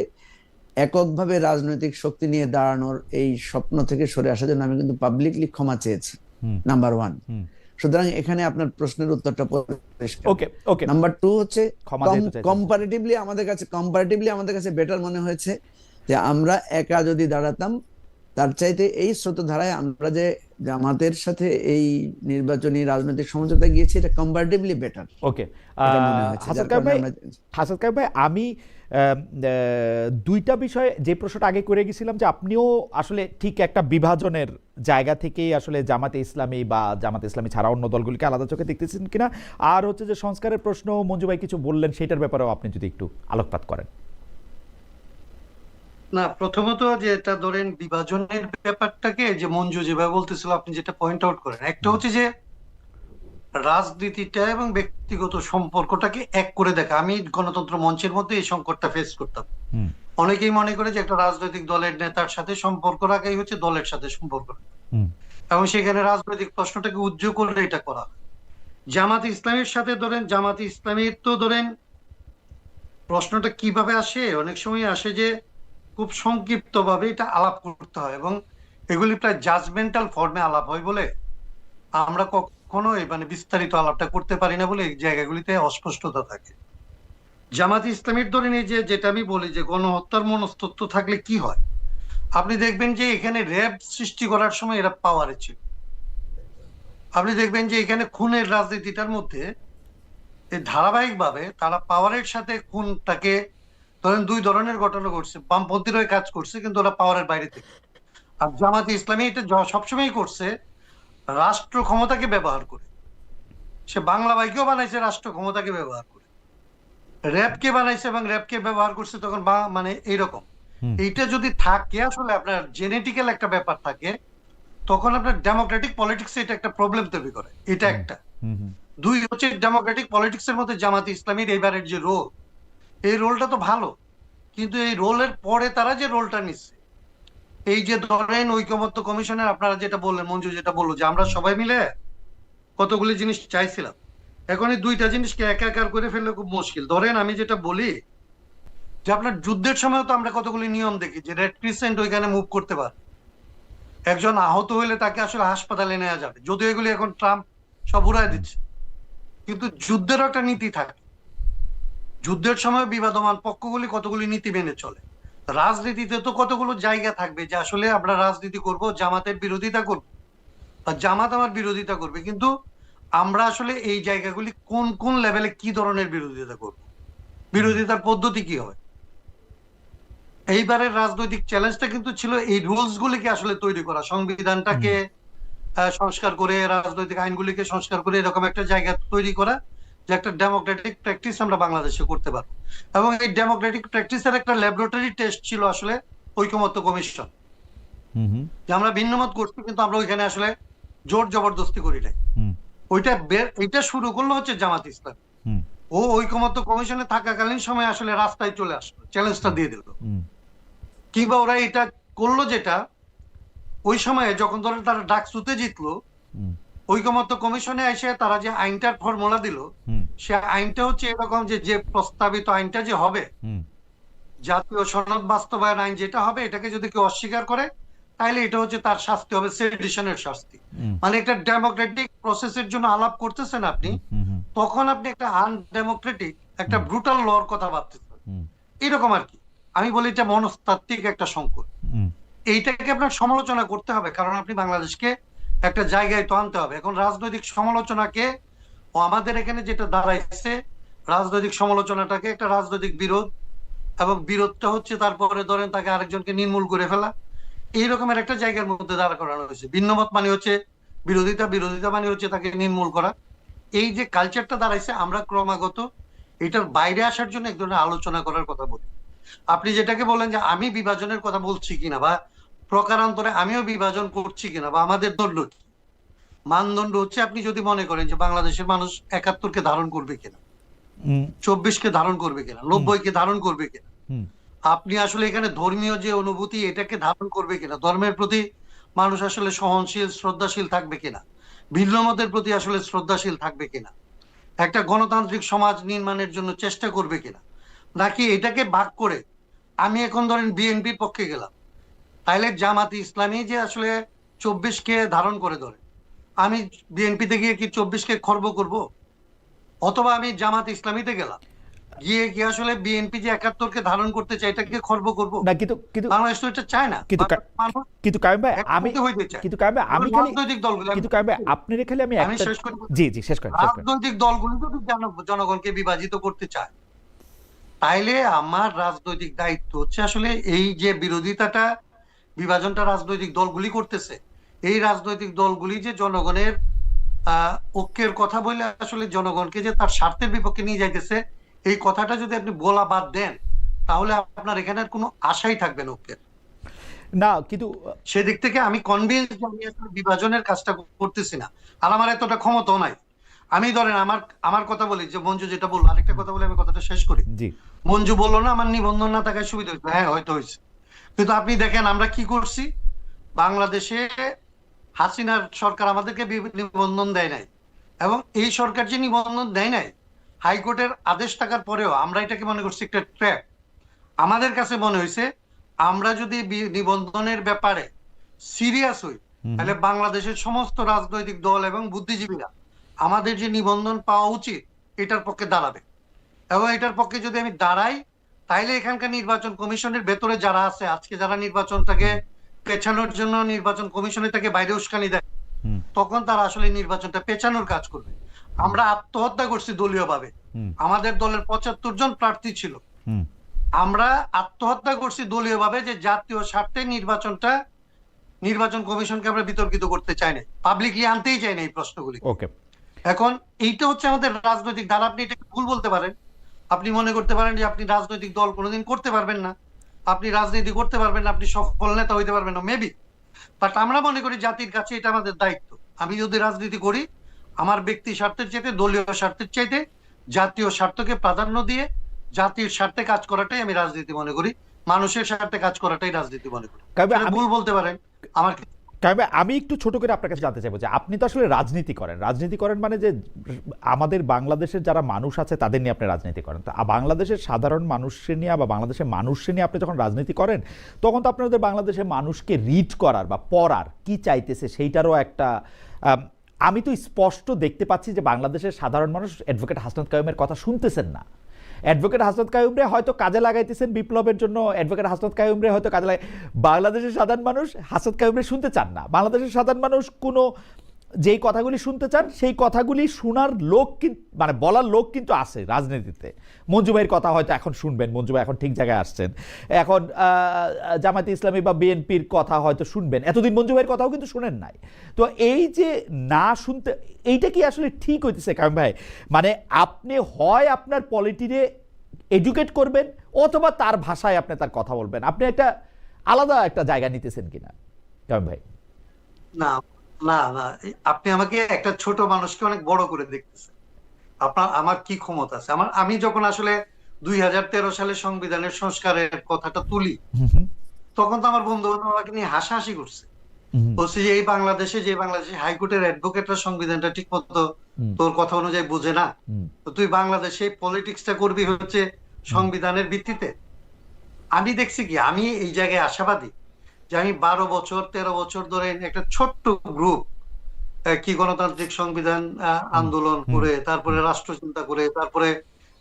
এককভাবে রাজনৈতিক শক্তি নিয়ে দাঁড়ানোর এই স্বপ্ন থেকে সরে আসার জন্য আমি কিন্তু পাবলিকলি ক্ষমা চেয়েছি, নাম্বার 1। সুতরাং এখানে আপনার প্রশ্নের উত্তরটা পরিষ্কার।
ওকে।
নাম্বার 2 হচ্ছে কম্পারেটিভলি আমাদের কাছে বেটার মনে হয়েছে যে আমরা একা যদি দাঁড়াতাম, তার চাইতে এই স্রোতধারায় আমরা যে জামাতের সাথে এই নির্বাচনী রাজনৈতিক সমঝোতা গিয়েছি, এটা কম্পারেটিভলি বেটার।
ওকে, হাসান কাইম ভাই, আমি দুইটা বিষয়ে যে প্রশ্নটা আগে করে গেছিলাম, যে আপনিও আসলে ঠিক একটা বিভাজনের জায়গা থেকেই আসলে জামাতে ইসলামী বা জামাতে ইসলামী ছাড়া অন্য দলগুলিকে আলাদা চোখে দেখতেছেন কিনা, আর হচ্ছে যে সংস্কারের প্রশ্ন মঞ্জু ভাই কিছু বললেন, সেটার ব্যাপারেও আপনি যদি একটু আলোকপাত করেন।
না, প্রথমত যেটা ধরেন বিভাজনের ব্যাপারটাকে যে মঞ্জু যেভাবে বলতেছিল, আপনি যেটা পয়েন্ট আউট করেন, একটা হচ্ছে যে রাজনীতিটা এবং ব্যক্তিগত সম্পর্কটাকে এক করে দেখা। আমি গণতন্ত্র মঞ্চের মধ্যে এই সংকটটা ফেস করতাম। অনেকেই মনে করে যে একটা রাজনৈতিক দলের নেতার সাথে সম্পর্ক রাখাই হচ্ছে দলের সাথে সম্পর্ক রাখা।
হুম
এবং সেখানে রাজনৈতিক প্রশ্নটাকে উজ্জ্বল করে এটা করা হয়। জামাত ইসলামের সাথে ধরেন, জামাত ইসলামীর তো ধরেন প্রশ্নটা কিভাবে আসে, অনেক সময় আসে যে খুব সংক্ষিপ্ত ভাবে এটা আলাপ করতে হয় এবং এগুলি প্রায় জাজমেন্টাল ফর্মে আলাপ হয় বলে আমরা কখনো মানে বিস্তারিত আলাপটা করতে পারি না বলে এই জায়গাগুলিতে অস্পষ্টতা থাকে। জামাত ইসলামীর ধরেন এই যে যেটা আমি বলি যে গণহত্যার মনস্তত্ত্ব থাকলে কি হয়, আপনি দেখবেন যে এখানে র্যাব সৃষ্টি করার সময় এরা পাওয়ারে ছিল। আপনি দেখবেন যে এখানে খুনের রাজনীতিটার মধ্যে এই ধারাবাহিকভাবে তারা পাওয়ারের সাথে খুনটাকে, ধরেন দুই ধরনের ঘটনা ঘটছে, বামপন্থীর হয়ে কাজ করছে কিন্তু ওরা পাওয়ারের বাইরে থেকে। আর জামাতে ইসলামী এটা সবসময় করছে রাষ্ট্র ক্ষমতাকে ব্যবহার করে। সে বাংলা বাইকেও বানাইছে রাষ্ট্র ক্ষমতাকে ব্যবহার করে, র্যাবকে বানাইছে এবং র্যাবকে ব্যবহার করছে তখন মানে এইরকম।
হুম
এইটা যদি থাকে আসলে আপনার জেনেটিক্যাল একটা ব্যাপার থাকে, তখন আপনার ডেমোক্রেটিক পলিটিক্সে এটা একটা প্রবলেম তৈরি করে। এটা একটা।
হুম হুম
দুই হচ্ছে ডেমোক্রেটিক পলিটিক্স এর মধ্যে জামাতে ইসলামীর এইবারের যে রোল, এই রোলটা তো ভালো, কিন্তু এই রোলের পরে তারা যে রোলটা নিচ্ছে, এই যে ধরেন ঐকমত্য কমিশনের আপনারা যেটা বললেন, মঞ্জু যেটা বললো যে আমরা সবাই মিলে কতগুলি জিনিস চাইছিলাম, এখন এই দুইটা জিনিসকে একাকার করে ফেললে খুব মুশকিল। ধরেন আমি যেটা বলি যে আপনার যুদ্ধের সময় তো আমরা কতগুলি নিয়ম দেখি যে রেড ক্রিসেন্ট ওইখানে মুভ করতে পারে, একজন আহত হইলে তাকে আসলে হাসপাতালে নেওয়া যাবে, যদিও এগুলি এখন ট্রাম্প সব উড়াই দিচ্ছে। কিন্তু যুদ্ধেরও একটা নীতি থাকে, যুদ্ধের সময় বিবাদমান পক্ষগুলি কতগুলি নীতি মেনে চলে। রাজনীতিতে তো কতগুলো জায়গা থাকবে যে আসলে আমরা রাজনীতি করব, জামাতের বিরোধিতা করব বা জামাত আমার বিরোধিতা করবে, কিন্তু আমরা আসলে এই জায়গাগুলি কোন কোন লেভেলে কি ধরনের বিরোধিতা করব, বিরোধিতার পদ্ধতি কি হয়। এইবারের রাজনৈতিক চ্যালেঞ্জটা কিন্তু ছিল এই রুলস গুলিকে আসলে তৈরি করা, সংবিধানটাকে সংস্কার করে, রাজনৈতিক আইনগুলিকে সংস্কার করে এরকম একটা জায়গা তৈরি করা যে একটা ডেমোক্রেটিক প্র্যাকটিস আমরা বাংলাদেশে করতে পারবো। এবং এই ডেমোক্রেটিক প্র্যাকটিসের একটা ল্যাবরেটরি টেস্ট ছিল আসলে ঐকমত্য কমিশন,
হুম হুম
যে আমরা ভিন্নমত করছি কিন্তু আমরা ওইখানে আসলে জোর জবরদস্তি করি নাই।
হুম
এটা শুরু করলো হচ্ছে জামাত ইসলাম।
হুম
ও ঐকমত্য কমিশনে থাকাকালীন সময় আসলে রাস্তায় চলে আসলো, চ্যালেঞ্জটা দিয়ে দিল।
হুম
কিংবা ওরা এটা করলো যেটা ওই সময়ে যখন ধরেন তারা ডাকসুতে জিতলো,
হুম
ঐকমত্য কমিশনে এসে তারা যে আইনটার ফর্মুলা দিল,
হুম
সে আইনটা হচ্ছে এরকম যে যে প্রস্তাবিত আইনটা যে হবে,
হুম
জাতীয় সনদ বাস্তবায়ন আইন যেটা হবে, এটাকে যদি কেউ অস্বীকার করে তাহলে এটা হচ্ছে তার শাস্তি হবে সেডিশনের শাস্তি।
হুম
মানে একটা ডেমোক্রেটিক প্রসেসের জন্য আলাপ করতেছেন আপনি,
হুম হুম
তখন আপনি একটা আনডেমোক্রেটিক একটা ব্রুটাল লর কথা ভাবতেছেন,
হুম
এরকম আর কি। আমি বলি এটা মনস্তাত্ত্বিক একটা সংকট।
হুম
এইটাকে আপনার সমালোচনা করতে হবে, কারণ আপনি বাংলাদেশকে একটা জায়গায় তো আনতে হবে। এখন রাজনৈতিক সমালোচনাকে, ও আমাদের এখানে যেটা দাঁড়াইছে, রাজনৈতিক সমালোচনাটাকে একটা রাজনৈতিক বিরোধ, এবং বিরোধটা হচ্ছে তারপরে ধরেন তাকে আরেকজনকে নির্মূল করে ফেলা, এই রকমের একটা জায়গার মধ্যে দাঁড় করানো হয়েছে। ভিন্নমত মানে হচ্ছে বিরোধিতা, বিরোধিতা মানে হচ্ছে তাকে নির্মূল করা। এই যে কালচারটা দাঁড়াইছে, আমরা ক্রমাগত এটার বাইরে আসার জন্য এক ধরনের আলোচনা করার কথা বলি। আপনি যেটাকে বলেন যে আমি বিভাজনের কথা বলছি কিনা, বা প্রকারান্তরে আমিও বিভাজন করছি কিনা, বা আমাদের দণ্ড কি, মানদণ্ড হচ্ছে আপনি যদি মনে করেন যে বাংলাদেশের মানুষ ৭১-কে ধারণ করবে কিনা,
হুম
২৪-কে ধারণ করবে কিনা, ৯০-কে ধারণ করবে কিনা,
হুম
আপনি আসলে এখানে ধর্মীয় যে অনুভূতি এটাকে ধারণ করবে কিনা, ধর্মের প্রতি মানুষ আসলে সহনশীল শ্রদ্ধাশীল থাকবে কিনা, ভিন্ন মতের প্রতি আসলে শ্রদ্ধাশীল থাকবে কিনা, একটা গণতান্ত্রিক সমাজ নির্মাণের জন্য চেষ্টা করবে কিনা, নাকি এটাকে ভাগ করে আমি এখন ধরেন বিএনপির পক্ষে গেলাম, তাইলে জামাতে ইসলামী যে আসলে ২৪-কে ধারণ করে ধরে, আমি বিএনপিতে গিয়ে কি ২৪-কে খর্ব করব, অথবা আমি জামাতে ইসলামীতে গেলাম, গিয়ে কি আসলে বিএনপি যে ৭১-কে ধারণ করতে চায় এটাকে খর্ব করব?
না কিন্তু কিন্তু
বাংলাদেশ তো এটা চায় না।
কিন্তু
মানুষ
কিন্তু কাইম ভাই আমি
একমুখী হইতে চায়।
কিন্তু কাইম ভাই আমি খালি
রাজনৈতিক দলগুলো,
কিন্তু কাইম ভাই আপনার খালি আমি
আমি
একটা
শেষ করি।
জি জি শেষ করেন
রাজনৈতিক দলগুলো যদি জনগণকে বিভাজিত করতে চায়, তাইলে আমার রাজনৈতিক দায়িত্ব হচ্ছে আসলে এই যে বিরোধিতাটা, বিভাজনটা রাজনৈতিক দলগুলি করতেছে, এই রাজনৈতিক দলগুলি যে জনগণের ঐক্যের কথা বলে আসলে জনগণকে যে তার স্বার্থের বিপক্ষে নিয়ে যাইতেছে, এই কথাটা যদি আপনি বলা বাদ দেন, তাহলে আপনার এখানে আর কোনো আশাই থাকবে না ঐক্যের।
না কিন্তু
সেদিক থেকে আমি কনভিন্স যে আমি আসলে বিভাজনের কাজটা করতেছি না, আর আমার এতটা ক্ষমতাও নাই। আমি ধরেন আমার আমার কথা বলি, যে মঞ্জু যেটা বললো, আরেকটা কথা বলে আমি কথাটা শেষ করি।
জি
মঞ্জু বললো না আমার নিবন্ধন না থাকায় সুবিধা হয়েছে, হ্যাঁ হয়তো হয়েছে, কিন্তু আপনি দেখেন আমরা কি করছি। বাংলাদেশে হাসিনার সরকার আমাদেরকে নিবন্ধন দেয় নাই, এবং এই সরকার যে নিবন্ধন দেয় নাই, হাইকোর্টের আদেশ থাকার পরেও আমরা এটাকে মনে করছি একটা ট্র্যাপ। আমাদের কাছে মনে হয়েছে আমরা যদি নিবন্ধনের ব্যাপারে সিরিয়াস হই, তাহলে বাংলাদেশের সমস্ত রাজনৈতিক দল এবং বুদ্ধিজীবীরা আমাদের যে নিবন্ধন পাওয়া উচিত এটার পক্ষে দাঁড়াবে। এবং এটার পক্ষে যদি আমি দাঁড়াই, তাইলে এখানকার নির্বাচন কমিশনের ভেতরে যারা আছে, আজকে যারা নির্বাচনটাকে পেছানোর জন্য নির্বাচন কমিশনের থেকে বাইরে উস্কানি দেয়, তখন তারা আসলে নির্বাচনটা পেছানোর কাজ করবে। আমরা আত্মহত্যা করছি দলীয়ভাবে, আমাদের দলের ৭৫ জন প্রার্থী ছিল, আমরা আত্মহত্যা করছি দলীয়ভাবে যে জাতীয় স্বার্থে নির্বাচন কমিশনকে আমরা বিতর্কিত করতে চাই না, পাবলিকলি আনতেই চাই না এই প্রশ্নগুলি।
ওকে,
এখন এইটা হচ্ছে আমাদের রাজনৈতিক ধারা। আপনি এটাকে ভুল বলতে পারেন, আপনি মনে করতে পারেন যে আপনি রাজনৈতিক দল কোনোদিন করতে পারবেন না, আপনি রাজনীতি করতে পারবেন না, আপনি সফল নেতা হইতে পারবেন না, মেবি। বাট আমরা মনে করি জাতির কাছে এটা আমাদের দায়িত্ব। আমি যদি রাজনীতি করি, আমার ব্যক্তি স্বার্থের চাইতে, দলীয় স্বার্থের চাইতে জাতীয় স্বার্থকে প্রাধান্য দিয়ে জাতির স্বার্থে কাজ করাটাই আমি রাজনীতি মনে করি, মানুষের স্বার্থে কাজ করাটাই রাজনীতি মনে করি। ভুল বলতে পারেন আমার।
আমি একটু ছোট করে আপনার কাছে জানতে চাইবো যে আপনি তো আসলে রাজনীতি করেন মানে যে আমাদের বাংলাদেশের যারা মানুষ আছে তাদের নিয়ে আপনি রাজনীতি করেন, তো বাংলাদেশের সাধারণ মানুষের নিয়ে বা বাংলাদেশের মানুষের নিয়ে আপনি যখন রাজনীতি করেন, তখন তো আপনাদের বাংলাদেশের মানুষকে রিড করার বা পড়ার কি চাইতেছে সেইটারও একটা আমি তো স্পষ্ট দেখতে পাচ্ছি যে বাংলাদেশের সাধারণ মানুষ অ্যাডভোকেট হাসনাত কাইয়ুমের কথা শুনতেছেন না। অ্যাডভোকেট হাসনাত কাইয়ুমরে হয়তো কাজে লাগাইতেছেন বিপ্লবের জন্য, অ্যাডভোকেট হাসনাত কাইয়ুমরে হয়তো কাজে বাংলাদেশের সাধারণ মানুষ হাসনাত কাইয়ুমরে শুনতে চান না। বাংলাদেশের সাধারণ মানুষ কোনো যেই কথাগুলি শুনতে চান সেই কথাগুলি শোনার লোক মানে বলার লোক কিন্তু আছে রাজনীতিতে। মঞ্জু ভাইয়ের কথা হয়তো এখন শুনবেন, মঞ্জু ভাই এখন ঠিক জায়গায় আসছেন, এখন জামায়াতে ইসলামী বা বিএনপির কথা হয়তো শুনবেন, এতদিন মঞ্জু ভাইয়ের কথাও কিন্তু শুনেন নাই। তো এই যে না শুনতে, এইটা কি আসলে ঠিক হইতেছে কাইয়ুম ভাই? মানে আপনি হয় আপনার পলিটিরে এডুকেট করবেন অথবা তার ভাষায় আপনি তার কথা বলবেন, আপনি একটা আলাদা একটা জায়গা নিতেছেন কিনা কাইয়ুম ভাই?
না না না, আপনি আমাকে একটা ছোট মানুষকে অনেক বড় করে দেখতেছেন। আমার কি ক্ষমতা আছে? আমি যখন আসলে 2013 সালে সংবিধানের সংস্কারের কথাটা তুলি, তখন তো আমার বন্ধু বান্ধব আমাকে নিয়ে হাসাহাসি করছে, বলছে যে এই বাংলাদেশে হাইকোর্টের অ্যাডভোকেটরা সংবিধানটা ঠিক মতো তোর কথা অনুযায়ী বুঝে না, তো তুই বাংলাদেশে পলিটিক্সটা করবি হচ্ছে সংবিধানের ভিত্তিতে। আমি দেখছি কি, আমি এই জায়গায় আশাবাদী যে আমি 12 বছর 13 বছর ধরে একটা ছোট্ট গ্রুপ কি গণতান্ত্রিক সংবিধান আন্দোলন করে, তারপরে রাষ্ট্র চিন্তা করে, তারপরে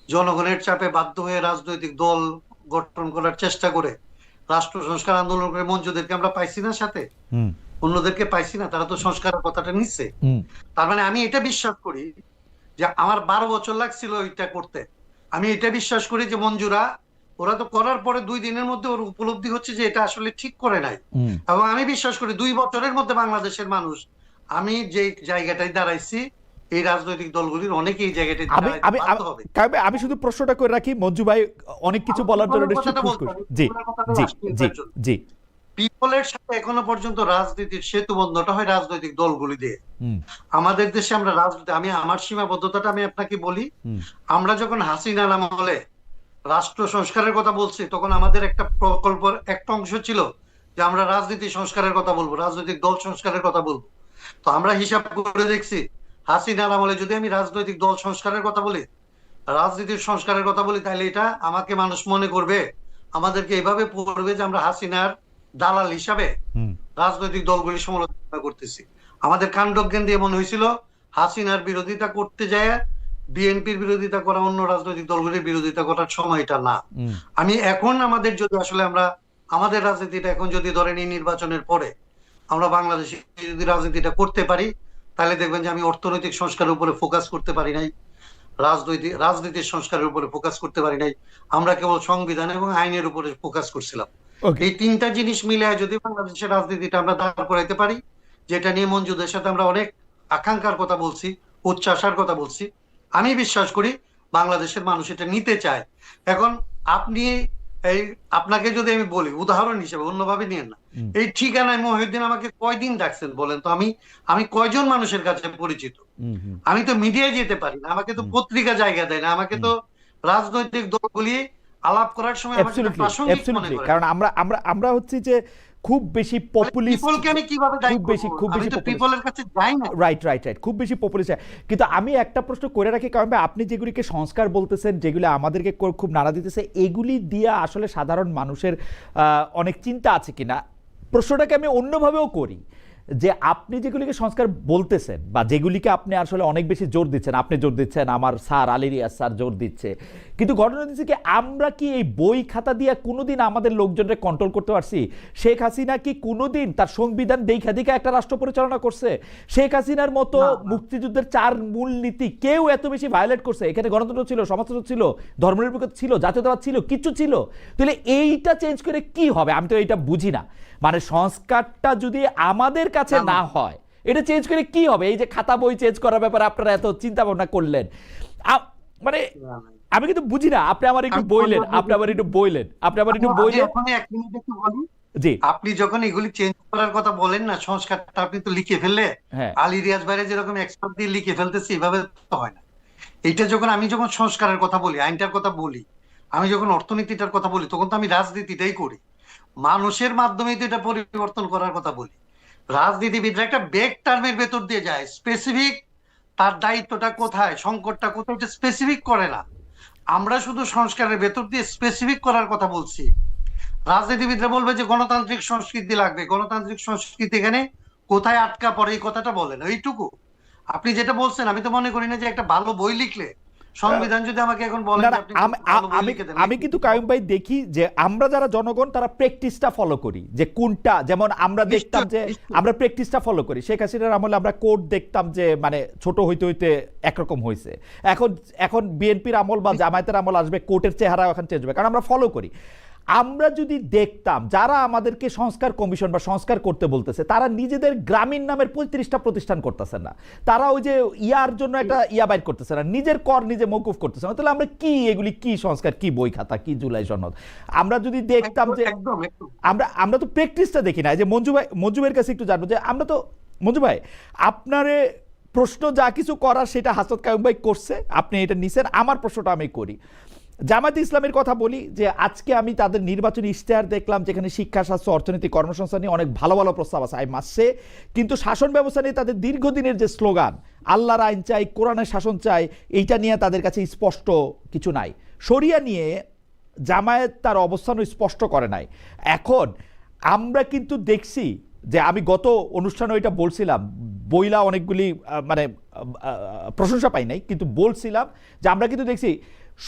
জনগণের চাপে বাধ্য হয়ে রাজনৈতিক দল গঠন করার চেষ্টা করে রাষ্ট্র সংস্কার আন্দোলন করে মঞ্জুদেরকে আমরা পাইছি না সাথে, অন্যদেরকে পাইছি না, তারা তো সংস্কারের কথাটা নিচ্ছে। তার মানে আমি এটা বিশ্বাস করি যে আমার 12 বছর লাগছিল এটা করতে। আমি এটা বিশ্বাস করি যে মঞ্জুরা ওরা তো করার পরে 2 দিনের মধ্যে ওর উপলব্ধি হচ্ছে যে এটা আসলে ঠিক করে নাই, এবং আমি বিশ্বাস করি 2 বছরের মধ্যে বাংলাদেশের মানুষ, আমি যে জায়গাটায় দাঁড়াইছি, এই রাজনৈতিক দলগুলির অনেকে এই জায়গাটায় দাঁড়াইতে হবে।
আমি শুধু প্রশ্নটা করে রাখি, মঞ্জু ভাই অনেক কিছু বলার জন্য জি জি জি জি।
পিপলের সাথে এখনো পর্যন্ত রাজনীতির সেতু বন্ধটা হয় রাজনৈতিক দলগুলি দিয়ে। আমাদের দেশে আমরা রাজনীতি, আমি আমার সীমাবদ্ধতাটা আমি আপনাকে বলি, আমরা যখন হাসিনার আমলে রাষ্ট্র সংস্কারের কথা বলছি, তখন আমাদের একটা প্রকল্পের একটা অংশ ছিল যে আমরা রাজনীতি সংস্কারের কথা বলবো, রাজনৈতিক দল সংস্কারের কথা বলবো। তো আমরা হিসাব করে দেখছি হাসিনার আমলে যদি আমি রাজনৈতিক দল সংস্কারের কথা বলি, রাজনীতির সংস্কারের কথা বলি, তাহলে এটা আমাকে মানুষ মনে করবে, আমাদেরকে এভাবে পড়বে যে আমরা হাসিনার দালাল হিসাবে রাজনৈতিক দলগুলি সমালোচনা করতেছি। আমাদের কাণ্ডজ্ঞান দিয়ে মনে হয়েছিল হাসিনার বিরোধিতা করতে যায় বিএনপির বিরোধিতা করা অন্য রাজনৈতিক দলগুলির বিরোধিতা করার সময়টা না। আমি এখন আমাদের যদি আসলে আমাদের রাজনীতিটা এখন যদি ধরেন এই নির্বাচনের পরে আমরা বাংলাদেশে যদি রাজনীতিটা করতে পারি, তাহলে দেখবেন যে আমি অর্থনৈতিক সংস্কারের উপরে ফোকাস করতে পারি নাই, রাজনীতির সংস্কারের উপরে ফোকাস করতে পারি নাই, আমরা কেবল সংবিধান এবং আইনের উপরে ফোকাস করছিলাম। এই 3টা জিনিস মিলে যদি বাংলাদেশের রাজনীতিটা আমরা দাঁড় করাইতে পারি, যেটা নিয়ে মঞ্জুদের সাথে আমরা অনেক আকাঙ্ক্ষার কথা বলছি, উচ্চাশার কথা বলছি, আমি বিশ্বাস করি বাংলাদেশের মানুষ এটা নিতে চায়। এখন আপনাকে যদি আমি বলি উদাহরণ হিসেবে, অন্যভাবে নিয়েন না, এই ঠিকানায় মহিউদ্দিন আমাকে কয়দিন ডাকছেন বলেন তো? আমি কয়জন মানুষের কাছে পরিচিত? আমি তো মিডিয়ায় যেতে পারি না, আমাকে তো পত্রিকা জায়গা দেয় না, আমাকে তো রাজনৈতিক দলগুলি আলাপ করার সময় আমার যেটা
অ্যাবসলিউটলি
প্রাসঙ্গিক মনে
অ্যাবসলিউটলি,
করেন।
কারণ আমরা আমরা আমরা হচ্ছে যে খুব বেশি পপুলিস্ট,
পিপলকে আমি কিভাবে দায়ী
খুব বেশি
করব?
খুব
আমি
বেশি
তো
পপুলিস্ট।
পিপলের কাছে যাই না।
রাইট রাইট রাইট, খুব বেশি পপুলিস্ট। কিন্তু আমি একটা প্রশ্ন করে রাখি, কারণ ভাই আপনি যেগুলিকে সংস্কার বলতেছেন, যেগুলি আমাদেরকে খুব নাড়া দিতেছে, এগুলি দিয়ে আসলে সাধারণ মানুষের অনেক চিন্তা আছে কিনা, প্রশ্নটাকে আমি অন্যভাবেও করি, যে আপনি যেগুলিকে সংস্কার বলতেছেন বা যেগুলিকে আপনি আসলে অনেক বেশি জোর দিচ্ছেন, আপনি জোর দিচ্ছেন, আমার স্যার আলী রিয়াজ স্যার জোর দিচ্ছে, কিন্তু ঘটনা হচ্ছে কি, আমরা কি এই বই খাতা দিয়ে কোনোদিন আমাদের লোকজনকে কন্ট্রোল করতে পারছি? শেখ হাসিনা কি কোনোদিন তার সংবিধান দেখা দেখা একটা রাষ্ট্র পরিচালনা করছে? শেখ হাসিনার মতো মুক্তিযুদ্ধের 4 মূলনীতি কেউ এত বেশি ভায়োলেট করছে? এখানে গণতন্ত্র ছিল, সমাজতন্ত্র ছিল, ধর্মনিরপেক্ষতা ছিল, জাতীয়তাবাদ ছিল, কিচ্ছু ছিল। তাহলে এইটা চেঞ্জ করে কি হবে? আমি তো এইটা বুঝি না। মানে সংস্কারটা যদি আমাদের কাছে না হয়, এটা চেঞ্জ করে কি হবে? এই যে খাতা বই চেঞ্জ করার ব্যাপারে আপনারা এত চিন্তা ভাবনা করলেন, মানে আমি কিন্তু বুঝি না। আপনি আমার একটু বললেন, আপনি আমার একটু বললেন, আপনি আমার একটু বললেন।
এখনই 1 মিনিট একটু বলি।
জি,
আপনি যখন এগুলি চেঞ্জ করার কথা বলেন না, সংস্কারটা আপনি তো লিখে ফেললে,
হ্যাঁ,
আলী রিয়াজ ভাইরা যেরকম এক্সপার্ট দিয়ে লিখে ফেলতেছে, এভাবে তো হয় না। এইটা আমি যখন সংস্কারের কথা বলি, আইনটার কথা বলি, আমি যখন অর্থনীতিটার কথা বলি, তখন তো আমি রাজনীতিটাই করি। মানুষের মাধ্যমে তো এটা পরিবর্তন করার কথা বলি। রাজনীতিবিদরা একটা বেগ টার্মের ভেতর দিয়ে যায়, স্পেসিফিক তার দায়িত্বটা কোথায়, সংকটটা কোথায়, এটা স্পেসিফিক করে না। আমরা শুধু সংস্কারের ভেতর দিয়ে স্পেসিফিক করার কথা বলছি। রাজনীতিবিদরা বলবে যে গণতান্ত্রিক সংস্কৃতি লাগবে, গণতান্ত্রিক সংস্কৃতি এখানে কোথায় আটকা পড়ে, এই কথাটা বলেন, এইটুকু। আপনি যেটা বলছেন, আমি তো মনে করি না যে একটা ভালো বই লিখলে, সংবিধান যদি আমাকে এখন বলেন
না
যে
না,
আপনি ভালো বই লিখে দেন,
আমি কিন্তু কায়ুম ভাই দেখি যে আমরা যারা জনগণ তারা প্র্যাকটিসটা ফলো করি, যে কোনটা, যেমন আমরা দেখতাম যে আমরা প্র্যাকটিসটা ফলো করি। শেখ হাসিনার আমলে আমরা কোর্ট দেখতাম যে মানে ছোট হইতে হইতে একরকম হয়েছে। এখন এখন বিএনপির আমল বা জামায়াতের আমল আসবে, কোর্টের চেহারা এখন চেঞ্জ হবে, কারণ আমরা ফলো করি। আমরা যদি দেখতাম যারা আমাদেরকে সংস্কার কমিশন বা সংস্কার করতে বলতেছে, তারা নিজেদের গ্রামীণ নামের 35টা প্রতিষ্ঠান করতেছে না, তারা ওই যে ইয়ার জন্য একটা ইয়া বাইর করতেছে না, নিজের কর নিজে মৌকুফ করতেছে না। তাহলে আমরা কি এগুলি কি সংস্কার, কি বই খাতা, কি জুলাই সনদ? আমরা যদি দেখতাম যে আমরা তো প্র্যাকটিসটা দেখি না। যে মঞ্জু ভাইয়ের কাছে একটু জানবো, যে আমরা তো মঞ্জু ভাই, আপনারে প্রশ্ন যা কিছু করার সেটা হাসনাত কায়ুম ভাই করছে, আপনি এটা নিছেন, আমার প্রশ্নটা আমি করি। জামায়াতে ইসলামের কথা বলি, যে আজকে আমি তাদের নির্বাচনী ইশতেহার দেখলাম, যেখানে শিক্ষা, স্বাস্থ্য, অর্থনীতি, কর্মসংস্থান নিয়ে অনেক ভালো ভালো প্রস্তাব আছে, আই মাসে, কিন্তু শাসন ব্যবস্থা নিয়ে তাদের দীর্ঘদিনের যে স্লোগান, আল্লাহর আইন চাই, কোরআনের শাসন চাই, এইটা নিয়ে তাদের কাছে স্পষ্ট কিছু নাই। শরিয়া নিয়ে জামায়াত তার অবস্থানও স্পষ্ট করে নাই। এখন আমরা কিন্তু দেখছি যে, আমি গত অনুষ্ঠানে ওইটা বলছিলাম, বইলা অনেকগুলি মানে প্রশংসা পাই নাই, কিন্তু বলছিলাম যে আমরা কিন্তু দেখছি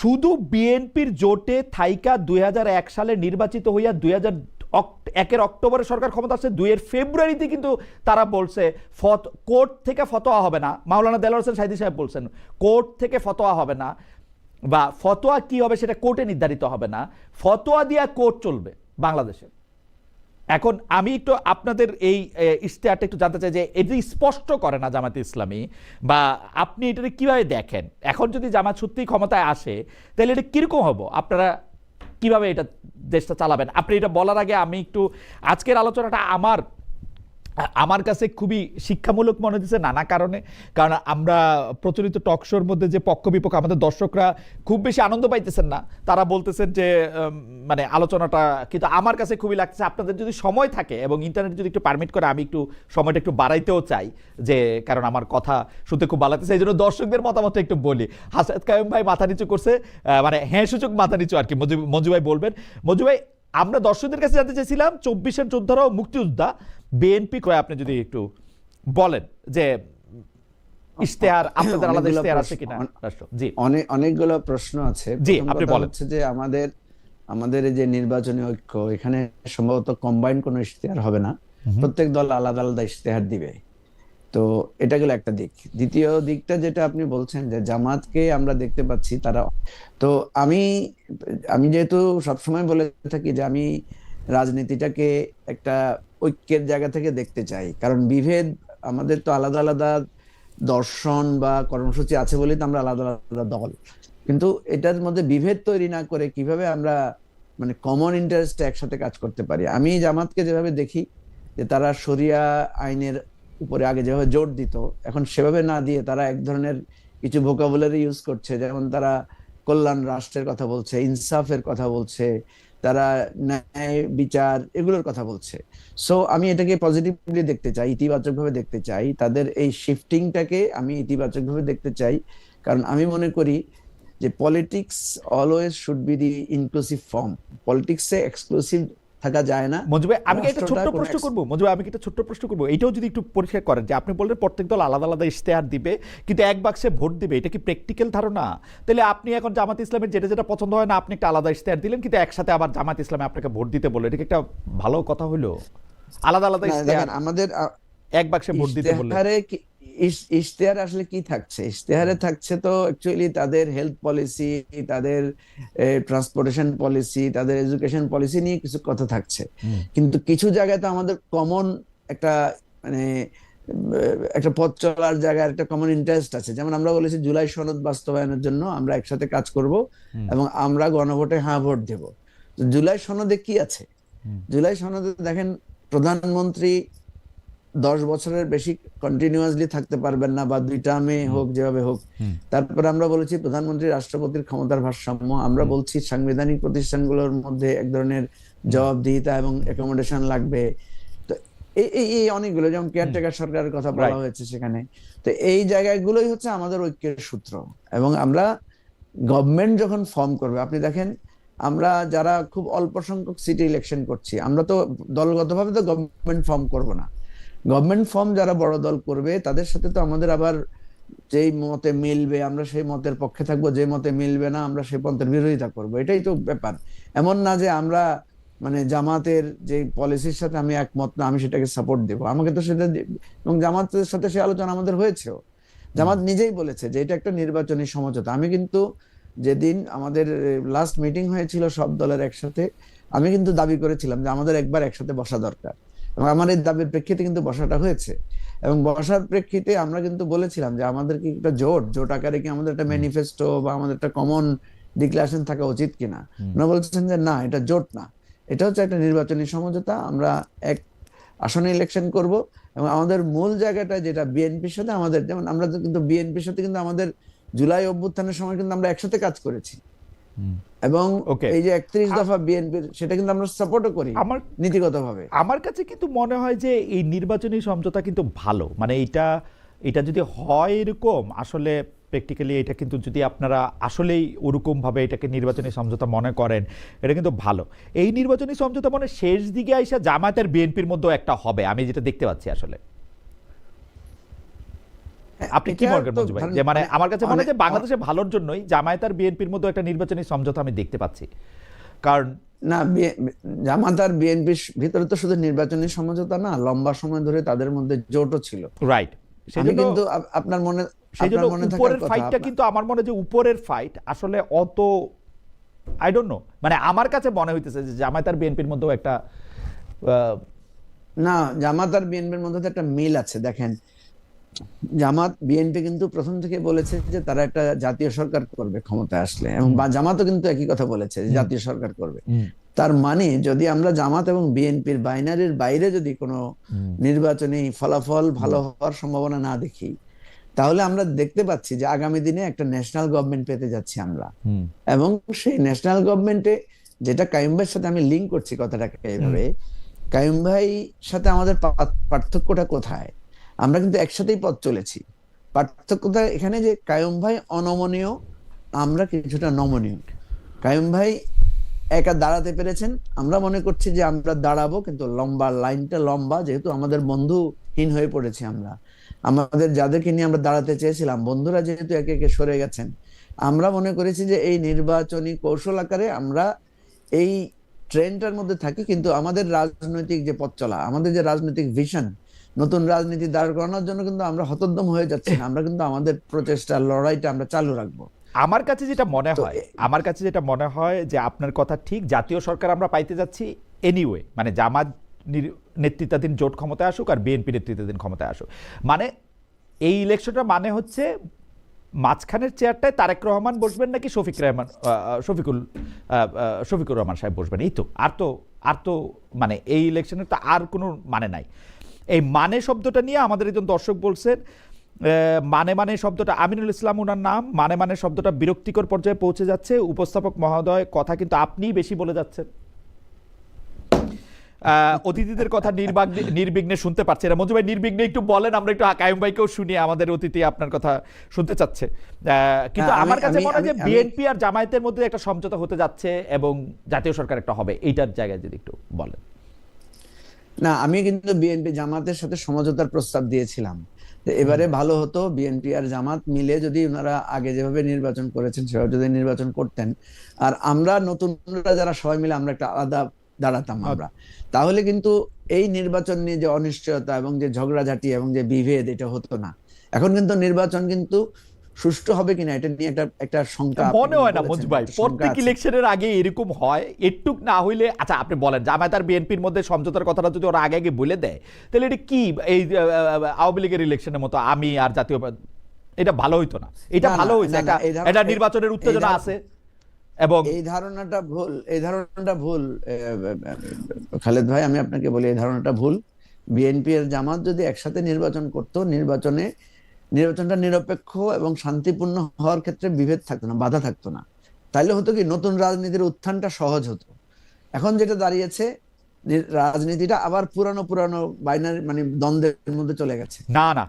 শুধু বিএনপির জোটে থাইকা 2001 সালে নির্বাচিত হইয়া 2001 অক্টোবরে সরকার ক্ষমতা আসছে, 2 ফেব্রুয়ারিতে কিন্তু তারা বলছে কোর্ট থেকে ফতোয়া হবে না। মাওলানা দেলোয়ার হোসেন সাইদি সাহেব বলছেন কোর্ট থেকে ফতোয়া হবে না, বা ফতোয়া কি হবে সেটা কোর্টে নির্ধারিত হবে না, ফতোয়া দিয়া কোর্ট চলবে বাংলাদেশে। এখন আমি একটু আপনাদের এই ইশতেহারটা একটু জানতে চাই, যে এটি স্পষ্ট করে না জামায়াতে ইসলামী, বা আপনি এটা কিভাবে দেখেন? এখন যদি জামাত সত্যি ক্ষমতায় আসে, তাহলে এটা কিরকম হবো? আপনারা কিভাবে এটা দেশটা চালাবেন? আপনি এটা বলার আগে আমি একটু, আজকের আলোচনাটা আমার কাছে খুবই শিক্ষামূলক মনে হচ্ছে নানা কারণে। কারণ আমরা প্রচলিত টক শোর মধ্যে যে পক্ষ বিপক্ষ, আমাদের দর্শকরা খুব বেশি আনন্দ পাইতেছেন না, তারা বলতেছেন যে মানে আলোচনাটা, কিন্তু আমার কাছে খুবই লাগছে, আপনাদের যদি সময় থাকে এবং ইন্টারনেট যদি একটু পারমিট করে, আমি একটু সময়টা একটু বাড়াইতেও চাই, যে কারণ আমার কথা শুনতে খুব ভালো লাগছে। এই জন্য দর্শকদের মতামতটা একটু বলি। হাসনাত কায়ুম ভাই মাথা নিচু করছে, মানে হ্যাঁ সূচক মাথা নিচু আর কি। মঞ্জু ভাই বলবেন। মঞ্জু ভাই, আমরা দর্শকদের কাছে জানতে চাইছিলাম 24-এর যোদ্ধারাও মুক্তিযোদ্ধা, বিএনপি করে আপনি যদি একটু বলেন যে ইশতেহার, আপনাদের আলাদা ইশতেহার আছে কিনা? জি,
অনেকগুলো প্রশ্ন আছে।
জি, আপনি বলেন।
হচ্ছে যে আমাদের এই যে নির্বাচনী ঐক্য, এখানে সম্ভবত কম্বাইন্ড কোনো ইশতেহার হবে না, প্রত্যেক দল আলাদা আলাদা ইশতেহার দিবে। তো এটা গেল একটা দিক। দ্বিতীয় দিকটা যেটা আপনি বলছেন, যে জামাতকে আমরা দেখতে পাচ্ছি তারা, তো আমি যেহেতু সবসময় বলে থাকি যে আমি রাজনীতিটাকে একটা ঐক্যের জায়গা থেকে দেখতে চাই, কারণ বিভেদ, আমাদের তো আলাদা আলাদা দর্শন বা কর্মসূচি আছে বলেই তো আমরা আলাদা আলাদা দল, কিন্তু এটার মধ্যে বিভেদ তৈরি না করে কিভাবে আমরা মানে কমন ইন্টারেস্টে একসাথে কাজ করতে পারি। আমি জামাতকে যেভাবে দেখি, যে তারা শরিয়া আইনের উপরে আগে যেভাবে জোর দিত, এখন সেভাবে না দিয়ে তারা এক ধরনের কিছু ভোকাবুলারি ইউজ করছে, যেমন তারা কল্যাণ রাষ্ট্রের কথা বলছে, ইনসাফের কথা বলছে, তারা ন্যায় বিচার এগুলোর কথা বলছে। সো আমি এটাকে পজিটিভলি দেখতে চাই, ইতিবাচক ভাবে দেখতে চাই, তাদের এই শিফটিংটাকে আমি ইতিবাচক ভাবে দেখতে চাই। কারণ আমি মনে করি যে politics always should be the inclusive form. পলিটিক্সে এক্সক্লুসিভ থাকা যায় না।
মঞ্জু ভাই, আমি কি একটা
রাষ্ট্রটা
ছোট্ট
কোনো
প্রশ্ন করবো? মঞ্জু ভাই, আমি কি একটা ছোট্ট প্রশ্ন করবো? এটাও যদি একটু পরিষ্কার করেন যে আপনি বললেন প্রত্যেক দল আলাদা আলাদা ইশতেহার দিবে, কিন্তু এক বাক্সে ভোট দিবে, এটা কি প্র্যাকটিক্যাল ধারণা? তাহলে আপনি এখন জামাত ইসলামের যেটা যেটা পছন্দ হয় না, আপনি একটা আলাদা ইশতেহার দিলেন, কিন্তু একসাথে আবার জামাত ইসলামে আপনাকে ভোট দিতে বললো, এটা কি একটা ভালো কথা হলো? আলাদা আলাদা
না,
ইশতেহার,
দেখেন আমাদের
এক বাক্সে ভোট দিতে বললেন।
ইশতেহারে আসলে কি থাকছে? ইশতেহারে থাকছে তো অ্যাকচুয়ালি তাদের হেলথ পলিসি, তাদের ট্রান্সপোর্টেশন পলিসি, তাদের এডুকেশন পলিসি নিয়ে কিছু কথা থাকছে। কিন্তু কিছু জায়গায় তো আমাদের কমন একটা মানে একটা পথ চলার জায়গায় একটা কমন ইন্টারেস্ট আছে। যেমন আমরা বলেছি জুলাই সনদ বাস্তবায়নের জন্য আমরা একসাথে কাজ করব এবং আমরা গণভোটে হ্যাঁ ভোট দেব। তো জুলাই সনদে কি আছে? জুলাই সনদে দেখেন, প্রধানমন্ত্রী 10 বছরের বেশি কন্টিনিউয়াসলি থাকতে পারবেন না, বা 2 টার্মে হোক, যেভাবে হোক। তারপরে আমরা বলেছি প্রধানমন্ত্রী রাষ্ট্রপতির ক্ষমতার ভারসাম্য। আমরা বলছি সাংবিধানিক প্রতিষ্ঠানগুলোর মধ্যে এক ধরনের জবাবদিহিতা এবং অ্যাকোমোডেশন লাগবে। তো এই অনেকগুলো, যেমন কেয়ারটেকার সরকারের কথা বলা হয়েছে সেখানে। তো এই জায়গাগুলোই হচ্ছে আমাদের ঐক্যের সূত্র। এবং আমরা গভর্নমেন্ট যখন ফর্ম করবে, আপনি দেখেন আমরা যারা খুব অল্প সংখ্যক সিটি ইলেকশন করছি, আমরা তো দলগতভাবে তো গভর্নমেন্ট ফর্ম করব না। গভর্নমেন্ট ফর্ম যারা বড় দল করবে তাদের সাথে তো আমাদের আবার যেই মতে মিলবে আমরা সেই মতের পক্ষে থাকবো, যে মতে মিলবে না আমরা সেই মতের বিরোধিতা করব। এটাই তো ব্যাপার। এমন না যে আমরা মানে জামাতের যে পলিসির সাথে আমি একমত না, আমি সেটাকে সাপোর্ট দেবো। আমাকে তো সেটা এবং জামাতের সাথে সে আলোচনা আমাদের হয়েছেও। জামাত নিজেই বলেছে যে এটা একটা নির্বাচনী সমঝোতা। আমি কিন্তু যেদিন আমাদের লাস্ট মিটিং হয়েছিল সব দলের একসাথে, আমি কিন্তু দাবি করেছিলাম যে আমাদের একবার একসাথে বসা দরকার, এবং আমার এই দাবির প্রেক্ষিতে কিন্তু বসাটা হয়েছে। এবং বসার প্রেক্ষিতে আমরা কিন্তু বলেছিলাম যে আমাদের কি একটা জোট আকারে কি আমাদের একটা ম্যানিফেস্টো বা আমাদের একটা কমন ডিক্লারেশন থাকা উচিত কিনা। ওনারা বলছেন যে না, এটা জোট না, এটা হচ্ছে একটা নির্বাচনী সমঝোতা। আমরা এক আসনে ইলেকশন করব এবং আমাদের মূল জায়গাটা যেটা বিএনপির সাথে আমাদের, যেমন আমরা কিন্তু বিএনপির সাথে কিন্তু আমাদের জুলাই অভ্যুত্থানের সময় কিন্তু আমরা একসাথে কাজ করেছি, এবং এই যে 31 দফা বিএনপির, সেটা কিন্তু আমরা সাপোর্টও করি নীতিগতভাবে।
আমার কাছে কিন্তু মনে হয় যে এই নির্বাচনী সমঝোতা কিন্তু ভালো, মানে এটা যদি হয় এরকম, আসলে প্র্যাকটিক্যালি এটা কিন্তু যদি আপনারা আসলেই ওরকম ভাবে এটাকে নির্বাচনী সমঝোতা মনে করেন, এটা কিন্তু ভালো। এই নির্বাচনী সমঝোতা মানে শেষ দিকে আইসা জামায়াতের বিএনপির মধ্যেও একটা হবে, আমি যেটা দেখতে পাচ্ছি আসলে। আপনি কি মনে করেন মঞ্জু ভাই? যে মানে আমার কাছে মনে হয় যে বাংলাদেশের ভালোর জন্যই জামায়াত আর বিএনপির মধ্যে একটা নির্বাচনী সমঝোতা আমি দেখতে পাচ্ছি। কারণ
না, জামাত আর বিএনপির ভিতরে তো শুধু নির্বাচনী সমঝোতা না, লম্বা সময় ধরে তাদের মধ্যে জোটও ছিল।
রাইট।
আমি কিন্তু আপনার মনে,
সেজন্য উপরের ফাইটটা কিন্তু আমার মনে, যে উপরের ফাইট আসলে অত আই ডোন্ট নো, মানে আমার কাছে মনে হইতেছে যে জামায়াত আর বিএনপির মধ্যেও একটা
না, জামাত আর বিএনপির মধ্যে একটা মিল আছে। দেখেন, জামাত বিএনপি কিন্তু প্রথম থেকে বলেছে যে তারা একটা জাতীয় সরকার করবে ক্ষমতায় আসলে, এবং জামাতও কিন্তু একই কথা বলেছে যে জাতীয় সরকার করবে। তার মানে যদি আমরা জামাত এবং বিএনপির বাইনারির বাইরে যদি কোনো নির্বাচনী ফলাফল ভালো হওয়ার সম্ভাবনা না দেখি, তাহলে আমরা দেখতে পাচ্ছি যে আগামী দিনে একটা ন্যাশনাল গভর্নমেন্ট পেতে যাচ্ছি আমরা। এবং সেই ন্যাশনাল গভর্নমেন্টে, যেটা কাইয়ুম ভাইয়ের সাথে আমি লিঙ্ক করছি কথাটাকে এইভাবে, কাইয়ুম ভাই সাথে আমাদের পার্থক্যটা কোথায়? আমরা কিন্তু একসাথেই পথ চলেছি। পার্থক্যটা এখানে যে কাইয়ুম ভাই অনমনীয়, আমরা কিছুটা নমনীয়। কাইয়ুম ভাই একা দাঁড়াতে পেরেছেন, আমরা মনে করছি যে আমরা দাঁড়াবো, কিন্তু লম্বা লাইনটা লম্বা, যেহেতু আমাদের বন্ধুহীন হয়ে পড়েছি আমরা। আমাদের যাদেরকে নিয়ে আমরা দাঁড়াতে চেয়েছিলাম, বন্ধুরা যেহেতু একে একে সরে গেছেন, আমরা মনে করেছি যে এই নির্বাচনী কৌশল আকারে আমরা এই ট্রেন্ডটার মধ্যে থাকি, কিন্তু আমাদের রাজনৈতিক যে পথ চলা, আমাদের যে রাজনৈতিক ভিশন, নতুন রাজনীতি দাঁড় করানোর জন্য কিন্তু আমরা হতোদ্যম হয়ে যাচ্ছি না। আমরা কিন্তু আমাদের প্রচেষ্টা, লড়াইটা আমরা চালু রাখবো।
আমার কাছে যেটা মনে হয় যে আপনার কথা ঠিক, জাতীয় সরকার আমরা পাইতে যাচ্ছি এনিওয়ে, মানে জামাত নেতৃত্বাধীন জোট ক্ষমতায় আসুক আর বিএনপি নেতৃত্বাধীন ক্ষমতায় আসুক, মানে এই ইলেকশনটা মানে হচ্ছে মাঝখানের চেয়ারটায় তারেক রহমান বসবেন নাকি শফিকুর রহমান সাহেব বসবেন, এই তো। আর তো মানে এই ইলেকশনের তো আর কোনো মানে নাই। এই মানে শব্দটা নিয়ে আমাদের একজন দর্শক বলছেন মানে মানে শব্দটা, আমিনুল ইসলাম ওনার নাম, মানে মানে শব্দটা বিরক্তিকর পর্যায়ে পৌঁছে যাচ্ছে। উপস্থাপক মহোদয়, কথা কিন্তু আপনিই বেশি বলে যাচ্ছেন। অতিথিদের কথা নির্বিঘ্নে শুনতে পারছে না। মঞ্জু ভাই, নির্বিঘ্নে একটু বলেন, আমরা একটু কাইয়ুম ভাইকেও শুনি, আমাদের অতিথি আপনার কথা শুনতে চাচ্ছে। কিন্তু আমার কাছে মনে হয় যে বিএনপি আর জামায়াতের মধ্যে একটা সমঝোতা হতে যাচ্ছে এবং জাতীয় সরকার একটা হবে, এইটার জায়গায় যদি একটু বলেন।
না, আমি কিন্তু বিএনপি জামাতের সাথে সমঝোতার প্রস্তাব দিয়েছিলাম যে এবারে ভালো হতো বিএনপি আর জামাত মিলে যদি ওনারা আগে যেভাবে নির্বাচন করেছেন সেভাবে যদি নির্বাচন করতেন, আর আমরা নতুনরা যারা সবাই মিলে আমরা একটা আলাদা দাঁড়াতাম আমরা, তাহলে কিন্তু এই নির্বাচন নিয়ে যে অনিশ্চয়তা এবং যে ঝগড়াঝাটি এবং যে বিভেদ এটা হতো না। এখন কিন্তু নির্বাচন কিন্তু সুষ্ঠু হবে কিনা এটা নিয়ে একটা শঙ্কা
মনে হয় না মঞ্জু ভাই প্রত্যেক ইলেকশনের আগে এরকম হয়, একটু না হইলে। আচ্ছা আপনি বলেন, জামায়াত আর বিএনপির মধ্যে সমঝোতার কথাটা যদি ওরা আগে আগে বলে দেয়, তাহলে এটা কি এই আওয়ামী লীগের ইলেকশনের মতো আমি আর জাতীয়, এটা ভালো হইতো না। এটা ভালো হইছে, এটা নির্বাচনের উত্তেজনা আছে এবং
এই ধারণাটা ভুল খালেদ ভাই, আমি আপনাকে বলি এই ধারণাটা ভুল। বিএনপি আর জামাত যদি একসাথে নির্বাচন করতো, নির্বাচনটা নিরপেক্ষ এবং শান্তিপূর্ণ হওয়ার ক্ষেত্রে বিভেদ থাকতো না, বাধা থাকতো না। তাইলে হতো কি, নতুন রাজনীতির উত্থানটা সহজ হতো। এখন যেটা দাঁড়িয়েছে, রাজনীতিটা আবার পুরানো বাইনারি মানে দ্বন্দ্বের মধ্যে চলে গেছে।
না না,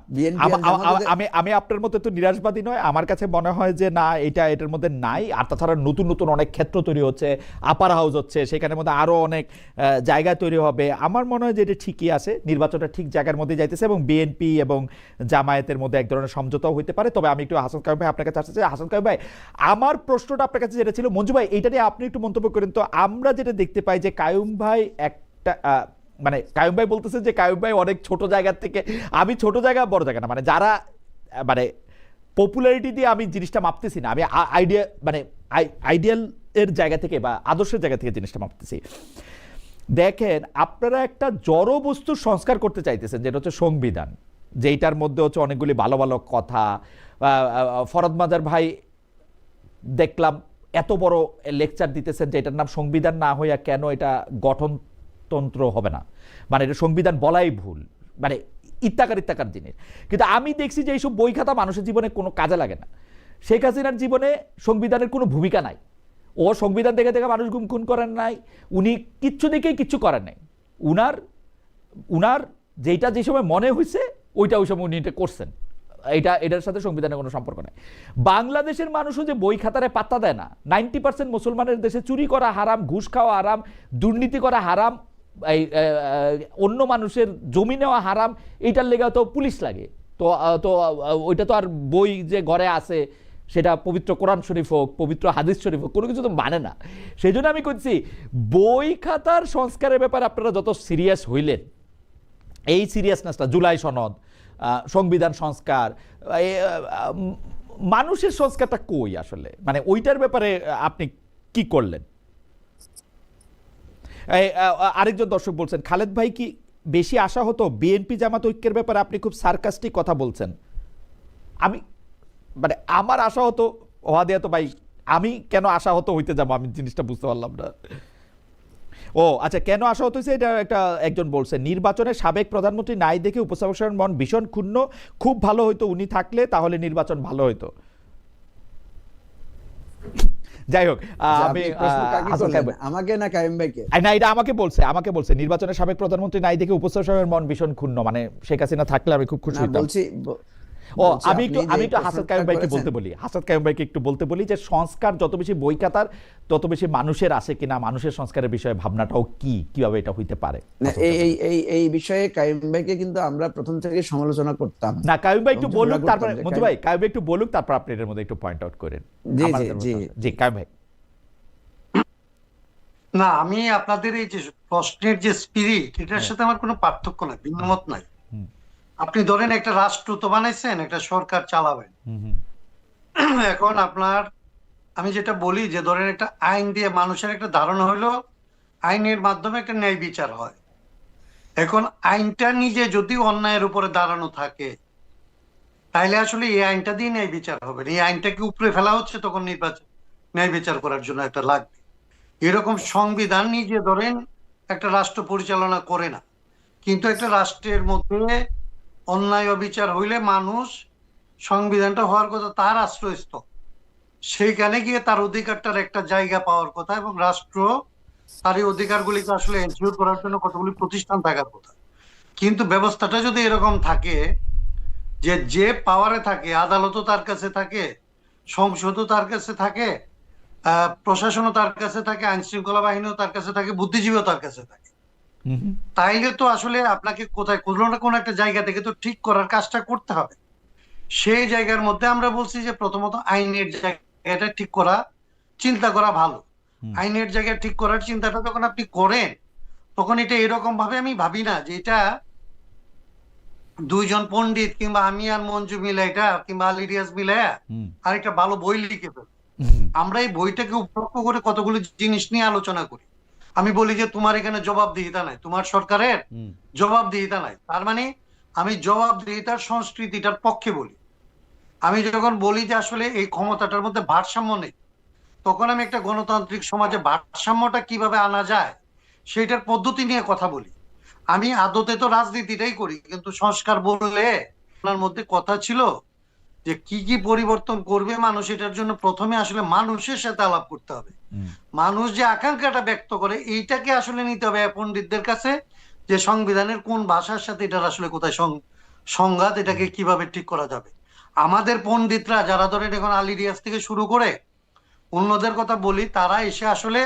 আমি আপনার মতো তো নিরাশবাদী নয়। আমার কাছে মনে হয় যে না, এটার মধ্যে নাই। আর তাছাড়া নতুন নতুন অনেক ক্ষেত্র তৈরি হচ্ছে, আপার হাউস হচ্ছে, সেখানের মধ্যে আরো অনেক জায়গা তৈরি হবে। আমার মনে হয় যে এটা ঠিকই আছে, নির্বাচনটা ঠিক জায়গার মধ্যে যাইতেছে এবং বিএনপি এবং জামায়াতের মধ্যে এক ধরনের সমঝোতাও হইতে পারে। তবে আমি একটু হাসান কাইয়ুম ভাই আপনার কাছে আসতে চাই। হাসান কাইয়ুম ভাই, আমার প্রশ্নটা আপনার কাছে যেটা ছিল, মঞ্জু ভাই এইটা নিয়ে আপনি একটু মন্তব্য করেন তো। আমরা যেটা দেখতে পাই যে কাইয়ুম ভাই মানে কাইয়ুম ভাই বলতেছে যে কাইয়ুম ভাই অনেক ছোট জায়গা থেকে, আমি ছোট জায়গা বড় জায়গা না, মানে যারা মানে পপুলারিটি দিয়ে আমি জিনিসটা মাপতেছি না, আমি আইডিয়াল এর জায়গা থেকে বা আদর্শের জায়গা থেকে জিনিসটা মাপতেছি। দেখেন, আপনারা একটা জড় বস্তুর সংস্কার করতে চাইতেছেন, যেটা হচ্ছে সংবিধান, যেটার মধ্যে হচ্ছে অনেকগুলি ভালো ভালো কথা। ফরদ মাজার ভাই দেখলাম এত বড় লেকচার দিতেছেন যে এটার নাম সংবিধান না হইয়া কেন এটা গঠনতন্ত্র হবে না, মানে এটা সংবিধান বলাই ভুল, মানে ইত্যাকার জিনিস। কিন্তু আমি দেখছি যে এইসব বই খাতা মানুষের জীবনে কোনো কাজে লাগে না। শেখ হাসিনার জীবনে সংবিধানের কোনো ভূমিকা নাই। ও সংবিধান দেখে দেখে মানুষ গুম খুন করেন নাই, উনি কিচ্ছু দেখেই কিচ্ছু করেন নাই। উনার যেটা যে সময় মনে হয়েছে ওইটা ওই সময় উনি এটা করছেন, এটার সাথে সংবিধানের কোনো সম্পর্ক নেই। বাংলাদেশের মানুষও যে বই খাতারে পাত্তা দেয় না। 90% মুসলমানের দেশে চুরি করা হারাম, ঘুষ খাওয়া হারাম, দুর্নীতি করা হারাম, অন্য মানুষের জমি নেওয়া হারাম। এইটার লেগে তো পুলিশ লাগে, তো ওইটা তো আর বই যে ঘরে আছে সেটা পবিত্র কোরআন শরীফ হোক, পবিত্র হাদিস শরীফ হোক, কোনো কিছু তো মানে না। সেই জন্য আমি করছি, বই খাতার সংস্কারের ব্যাপারে আপনারা যত সিরিয়াস হইলেন, এই সিরিয়াসনেসটা, জুলাই সনদ, সংবিধান সংস্কার, মানুষের সংস্কারটা কই আসলে, মানে ওইটার ব্যাপারে আপনি কি করলেন? আরেকজন দর্শক বলছেন, খালেদ ভাই কি বেশি আশা হতো বিএনপি জামাত ঐক্যের ব্যাপারে? আপনি খুব সার্কাস্টিক কথা বলছেন। আমি মানে আমার আশা হতো হওয়া দেয়া তো ভাই, আমি কেন আশা হতো হইতে যাবো, আমি জিনিসটা বুঝতে পারলাম না। ও আচ্ছা, কেন আশা হতো এটা একজন বলছে, নির্বাচনে সাবেক প্রধানমন্ত্রী নাই দেখে উপস্থাপক সাহেবের মন ভীষণ ক্ষুণ্ণ, খুব ভালো হইতো উনি থাকলে, তাহলে নির্বাচন ভালো হইতো। যাই হোক, আমি
আমাকে না কাইয়ুম ভাইকে,
না এটা আমাকে বলছে নির্বাচনে সাবেক প্রধানমন্ত্রী নাই দেখে উপস্থাপক সাহেবের মন ভীষণ ক্ষুণ্ণ, মানে শেখ হাসিনা থাকলে আমি খুব খুশি হইতাম। আমি একটু হাসান কাইয়ুম ভাইকে একটু বলতে বলি যে সংস্কার যত বেশি বই খাতার, তত বেশি মানুষের আসে কিনা, মানুষের সংস্কারের বিষয়ে ভাবনাটাও কিভাবে এটা হইতে পারে।
এই বিষয়ে কাইয়ুম ভাইকে কিন্তু আমরা প্রথম থেকে সমালোচনা করতাম
না। কাইয়ুম ভাই একটু বলুক, তারপর মঞ্জু ভাই কাইয়ুম ভাই একটু বলুক, তারপর আপনি এর মধ্যে একটু পয়েন্ট আউট করেন। জি কাইয়ুম ভাই।
না, আমি আপনাদের এই যে প্রশ্নের যে স্পিরিট, এটার সাথে আমার কোনো পার্থক্য নাই, ভিন্নমত নাই। আপনি ধরেন একটা রাষ্ট্র তো বানাইছেন, একটা সরকার চালাবেন। এখন আমি যেটা বলি যে ধরেন একটা আইন দিয়ে মানুষের একটা ধারণা হলো আইনের মাধ্যমে একটা ন্যায় বিচার হয়। এখন আইনটা নিজে যদি অন্যায়ের উপরে দাঁড়ানো থাকে, তাহলে আসলে এই আইনটা দিয়ে ন্যায় বিচার হবে। এই আইনটাকে উপরে ফেলা হচ্ছে, তখন ন্যায় বিচার করার জন্য একটা লাগবে। এরকম সংবিধান নিজে ধরেন একটা রাষ্ট্র পরিচালনা করে না, কিন্তু একটা রাষ্ট্রের মধ্যে অন্যায় অবিচার হইলে মানুষ সংবিধানটা হওয়ার কথা তার আশ্রয়স্থল, সেইখানে গিয়ে তার অধিকারটার একটা জায়গা পাওয়ার কথা, এবং রাষ্ট্র তার এই অধিকারগুলিকে আসলে এনশিওর করার জন্য কতগুলি প্রতিষ্ঠান থাকার কথা। কিন্তু ব্যবস্থাটা যদি এরকম থাকে যে যে পাওয়ারে থাকে, আদালতও তার কাছে থাকে, সংসদও তার কাছে থাকে, প্রশাসনও তার কাছে থাকে, আইন শৃঙ্খলা বাহিনীও তার কাছে থাকে, বুদ্ধিজীবীও তার কাছে থাকে,
হুম হুম,
তাইলে তো আসলে আপনাকে কোথায় কোনো না কোনো একটা জায়গা থেকে তো ঠিক করার কাজটা করতে হবে। সেই জায়গার মধ্যে আমরা বলছি যে প্রথমত আইনের জায়গাটা ঠিক করা, চিন্তা করা ভালো।
হুম,
আইনের জায়গা ঠিক করার চিন্তাটা যখন আপনি করেন, তখন এটা এরকম ভাবে আমি ভাবি না যে এটা দুইজন পণ্ডিত কিংবা আমি আর মঞ্জু মিলে এটা, কিংবা আলী রিয়াজ মিলে
হুম,
আর একটা ভালো বই লিখে ফেলবো।
হুম,
আমরা এই বইটাকে উপলক্ষ করে কতগুলো জিনিস নিয়ে আলোচনা করি। আমি বলি যে তোমার এখানে জবাবদিহিতা নাই, তোমার সরকারের
হুম,
জবাবদিহিতা নাই, তার মানে আমি জবাবদিহিতার সংস্কৃতিটার পক্ষে বলি। আমি যখন বলি যে আসলে এই ক্ষমতাটার মধ্যে ভারসাম্য নেই, তখন আমি একটা গণতান্ত্রিক সমাজে ভারসাম্যটা কিভাবে আনা যায় সেটার পদ্ধতি নিয়ে কথা বলি। আমি আদতে তো রাজনীতিটাই করি, কিন্তু সংস্কার বললে আপনার মধ্যে কথা ছিল যে কি কি পরিবর্তন করবে মানুষ, এটার জন্য প্রথমে আসলে মানুষের সাথে আলাপ করতে হবে।
হুম,
মানুষ যে আকাঙ্ক্ষাটা ব্যক্ত করে এইটাকে আসলে নিতে হবে পণ্ডিতদের কাছে, যে সংবিধানের কোন ভাষার সাথে এটার আসলে কোথায় সংঘাত, এটাকে কিভাবে ঠিক করা যাবে। আমাদের পণ্ডিতরা যারা ধরেন এখন আলী রিয়াজ থেকে শুরু করে অন্যদের কথা বলি, তারা এসে আসলে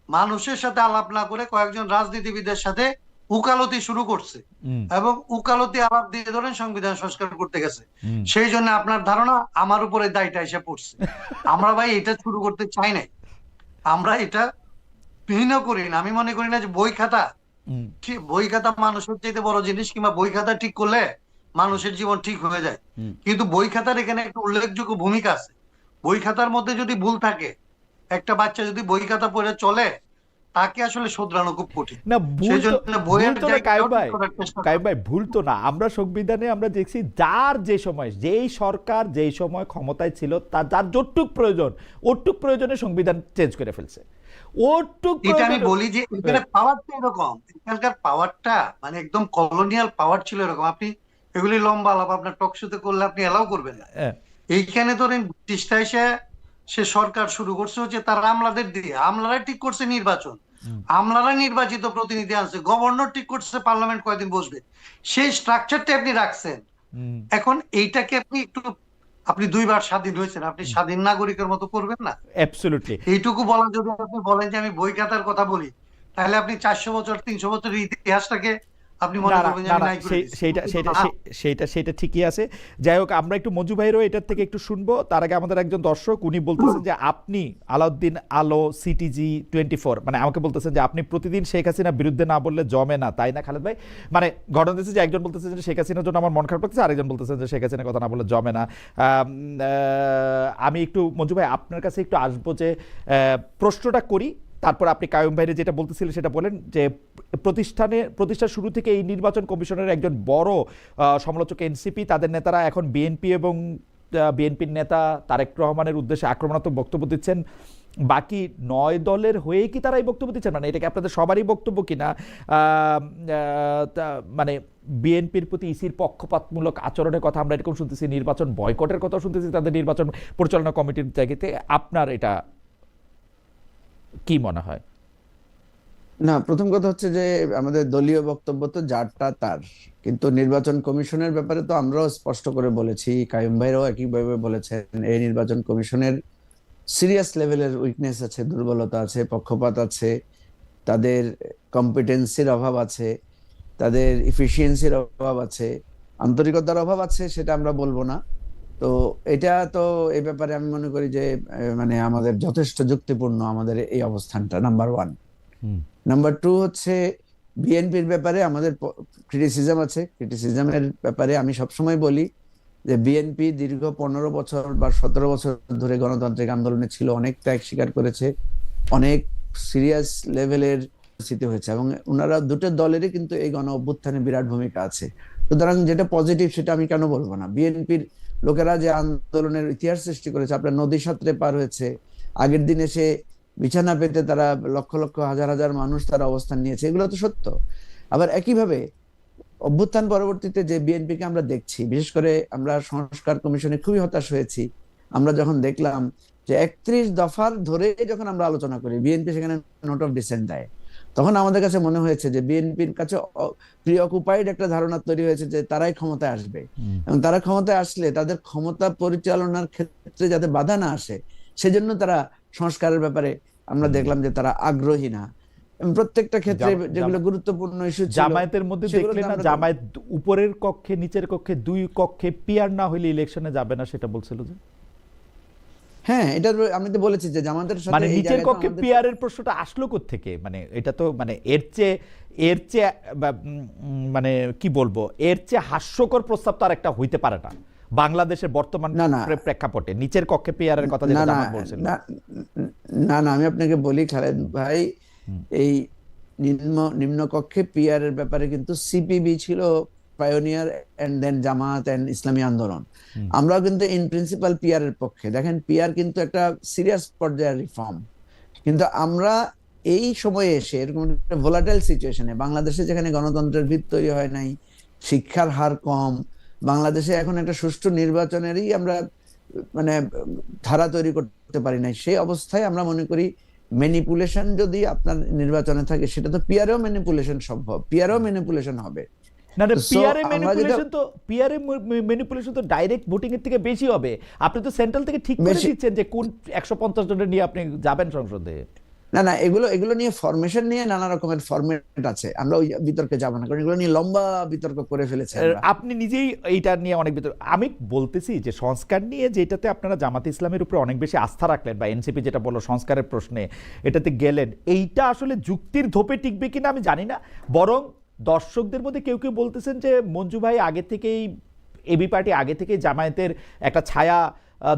মানুষের সাথে আলাপ না করে কয়েকজন রাজনীতিবিদের সাথে উকালতি শুরু করছে,
হুম,
এবং উকালতি আলাপ দিয়ে ধরেন সংবিধান সংস্কার করতে গেছে।
হুম।
সেই জন্য আপনার ধারণা আমার উপরে দায়টা এসে পড়ছে। আমরা ভাই এটা শুরু করতে চাই নাই, আমরা এটা ঘৃণা করি না। আমি মনে করি না যে বই খাতা,
হুম,
বই খাতা মানুষের চাইতে বড় জিনিস, কিংবা বই খাতা ঠিক করলে মানুষের জীবন ঠিক হয়ে যায়।
হুম।
কিন্তু বই খাতার এখানে একটা উল্লেখযোগ্য ভূমিকা আছে। বই খাতার মধ্যে যদি ভুল থাকে, একটা বাচ্চা যদি বই খাতা পড়ে চলে, তাকে আসলে শুধরানো খুব কঠিন।
না, ভুল
সেই
তো,
জন্য
ভুল
বইয়ের
তো না কায়েম
জায়গাটাও ঠিক
ভাই,
করার চেষ্টা
কায়েম
করা।
ভাই ভুল তো না। আমরা সংবিধানে আমরা দেখছি যার যে সময় যেই সরকার যেই সময় ক্ষমতায় ছিল তার যার যতটুক প্রয়োজন ওটুক প্রয়োজনে সংবিধান চেঞ্জ করে ফেলছে, ওটুক
এটা আমি
প্রয়োজনে।
বলি যে এখানে পাওয়ারটা এরকম, এখানকার পাওয়ারটা মানে একদম কলোনিয়াল পাওয়ার ছিল এরকম। আপনি এগুলি লম্বা আলাপ আপনার টক শোতে করলে আপনি এলাও করবেন না।
হ্যাঁ,
এইখানে ধরেন ব্রিটিশরা এসে সে সরকার শুরু করছে হচ্ছে তার আমলাদের দিয়ে, আমলারা ঠিক করছে নির্বাচন,
হুম,
আমলারা নির্বাচিত প্রতিনিধি আনছে, গভর্নর ঠিক করছে পার্লামেন্ট কয়দিন বসবে, সেই স্ট্রাকচারটা আপনি রাখছেন।
হুম,
এখন এইটাকে আপনি একটু, আপনি দুইবার স্বাধীন হয়েছেন, আপনি স্বাধীন নাগরিকের মতো করবেন না?
অ্যাবসলিউটলি।
এইটুকু বলা, যদি আপনি বলেন যে আমি বই খাতার কথা বলি, তাহলে আপনি 400 বছর 300 বছরের ইতিহাসটাকে আপনি
না
মনে
না
করবেন যে
না
আমি
না,
নাই করে
সেই
দিচ্ছি।
সেইটা সেইটা সেই- সেইটা সেইটা ঠিকই আছে। যাই হোক, আমরা একটু মঞ্জু ভাইরও এটার থেকে একটু শুনবো। তার আগে আমাদের একজন দর্শক উনি বলতেছেন যে আপনি আলাউদ্দিন আলো সিটিজি 24 মানে আমাকে বলতেছেন যে আপনি প্রতিদিন শেখ হাসিনার বিরুদ্ধে না বললে জমে না, তাই না খালেদ ভাই? মানে ঘটনা হচ্ছে যে একজন বলতেছেন যে শেখ হাসিনার জন্য আমার মন খারাপ লাগছে, আরেকজন বলতেছেন যে শেখ হাসিনার কথা না বললে জমে না। আমি একটু মঞ্জু ভাই আপনার কাছে একটু আসবো যে প্রশ্নটা করি, তারপর আপনি কায়ুম ভাইরে যেটা বলতেছিলেন সেটা বলেন যে প্রতিষ্ঠার শুরু থেকে এই নির্বাচন কমিশনের একজন বড় সমালোচক এনসিপি, তাদের নেতারা এখন বিএনপি এবং বিএনপির নেতা তারেক রহমানের উদ্দেশ্যে আক্রমণাত্মক বক্তব্য দিচ্ছেন। বাকি 9 দলের হয়ে কি তারা এই বক্তব্য দিচ্ছেন? মানে এটা কি আপনাদের সবারই বক্তব্য কিনা? মানে বিএনপির প্রতি ইসির পক্ষপাতমূলক আচরণের কথা আমরা এরকম শুনতেছি, নির্বাচন বয়কটের কথা শুনতেছি তাদের নির্বাচন পরিচালনা কমিটির জায়গাতে। আপনার এটা কি মনে হয়?
না, প্রথম কথা হচ্ছে যে আমাদের দলীয় বক্তব্য তো যারটা তার, কিন্তু নির্বাচন কমিশনের ব্যাপারে তো আমরাও স্পষ্ট করে বলেছি, কাইয়ুম ভাইরাও একইভাবে বলেছেন, এই নির্বাচন কমিশনের সিরিয়াস লেভেলের উইকনেস আছে, দুর্বলতা আছে, পক্ষপাত আছে, তাদের কম্পিটেন্সির অভাব আছে, তাদের ইফিসিয়েন্সির অভাব আছে, আন্তরিকতার অভাব আছে, সেটা আমরা বলবো না। তো এটা তো এই ব্যাপারে আমি মনে করি যে মানে আমাদের যথেষ্ট যুক্তিপূর্ণ আমাদের এই অবস্থানটা, নাম্বার ওয়ান।
হুম,
নাম্বার টু হচ্ছে বিএনপির ব্যাপারে আমাদের ক্রিটিসিজম আছে। ক্রিটিসিজমের ব্যাপারে আমি সবসময় বলি যে বিএনপি দীর্ঘ 15 বছর বা 17 বছর ধরে গণতান্ত্রিক আন্দোলনে ছিল, অনেক ত্যাগ স্বীকার করেছে, অনেক সিরিয়াস লেভেলের পরিস্থিতি হয়েছে, এবং ওনারা দুটো দলেরই কিন্তু এই গণ অভ্যুত্থানে বিরাট ভূমিকা আছে। সুতরাং যেটা পজিটিভ সেটা আমি কেন বলবো না? বিএনপির লোকেরা যে আন্দোলনের ইতিহাস সৃষ্টি করেছে, আপনার নদী সাঁতরে পার হয়েছে, আগের দিন এসে বিছানা পেতে তারা লক্ষ লক্ষ হাজার হাজার মানুষ তারা অবস্থান নিয়েছে, এগুলো তো সত্য। আবার একইভাবে অভ্যুত্থান পরবর্তীতে যে বিএনপিকে আমরা দেখছি, বিশেষ করে আমরা সংস্কার কমিশনে খুবই হতাশ হয়েছি। আমরা যখন দেখলাম যে 31 দফার ধরে যখন আমরা আলোচনা করি, বিএনপি সেখানে নোট অফ ডিসেন্ট দেয়, তখন আমাদের কাছে মনে হয়েছে যে বিএনপির কাছে প্রিঅকুপাইড একটা ধারণা তৈরি হয়েছে যে তারাই ক্ষমতায় আসবে, এবং তারা ক্ষমতায় আসলে তাদের ক্ষমতা পরিচালনার ক্ষেত্রে যাতে বাধা না আসে সেজন্য তারা সংস্কারের ব্যাপারে আমরা দেখলাম যে তারা আগ্রহী না। এবং প্রত্যেকটা ক্ষেত্রে যেগুলো গুরুত্বপূর্ণ ইস্যু ছিল,
জামায়াতের মধ্যে দেখলেন না, জামায়াত উপরের কক্ষে নিচের কক্ষে 2 কক্ষে পিয়ার না হইলে ইলেকশনে যাবে না, সেটা বলছিল যে।
হ্যাঁ, এটা আমি তো বলেছি যে জামাতের সাথে
মানে
এই
নিচের
জায়গাটা
কক্ষে
আমাদের-
পিয়ারের প্রশ্নটা আসলো থেকে, মানে এটা তো মানে এর চেয়ে মানে কি বলবো, এর চেয়ে হাস্যকর প্রস্তাব তো আর একটা হইতে পারে না বাংলাদেশের বর্তমান
না, না।
প্রেক্ষাপটে। নিচের কক্ষে পিয়ারের কথা
না
যেটা
না
জামাত বলছিল।
না না না, আমি আপনাকে বলি খালেদ ভাই, এই নিম্ন কক্ষে পিআর এর ব্যাপারে কিন্তু সিপিবি ছিল pioneer, and then Jamaat and Islami Andolan. আমরা কিন্তু ইন প্রিন্সিপাল পিআর এর পক্ষে। দেখেন, পিআর কিন্তু একটা সিরিয়াস পর্যায়ের রিফর্ম, কিন্তু আমরা এই সময়ে এসে এরকম একটা ভোলাটাইল সিচুয়েশনে, বাংলাদেশে যেখানে গণতন্ত্রের ভিত তৈরি হয় নাই, শিক্ষার হার কম, বাংলাদেশে এখন একটা সুষ্ঠু নির্বাচনেরই আমরা মানে ধারা তৈরি করতে পারি নাই, সেই অবস্থায় আমরা মনে করি ম্যানিপুলেশন যদি আপনার নির্বাচনে থাকে, সেটা তো পিআরও ম্যানিপুলেশন সম্ভব, পিআরও ম্যানিপুলেশন হবে।
না না,
So,
পিয়ারে
আমরা
ম্যানিপুলেশন তো ডাইরেক্ট ভোটিং এর থেকে বেশি হবে। আপনি তো সেন্ট্রাল থেকে ঠিক করে
বেশি-
দিচ্ছেন যে কোন 150 জনের নিয়ে আপনি যাবেন সংসদে।
না না, এগুলো নিয়ে ফরমেশন নিয়ে নানা রকমের ফরম্যাট আছে, আমরা ওই বিতর্কে যাব না, কারণ এগুলো নিয়ে লম্বা বিতর্ক করে ফেলেছে আমরা।
আপনি নিজেই এইটা নিয়ে অনেক ভিতর, আমি বলতেছি যে সংস্কার নিয়ে যেটাতে আপনারা জামাতে ইসলামের উপরে অনেক বেশি আস্থা রাখলেন, বা এনসিপি যেটা বললো সংস্কারের প্রশ্নে এটাতে গেলেন, এইটা আসলে যুক্তির ধোপে টিকবে কিনা আমি জানি না। বরং দর্শকদের মধ্যে কেউ কেউ বলতেছেন যে মঞ্জু ভাই আগে থেকেই, এবি পার্টি আগে থেকেই জামায়াতের একটা ছায়া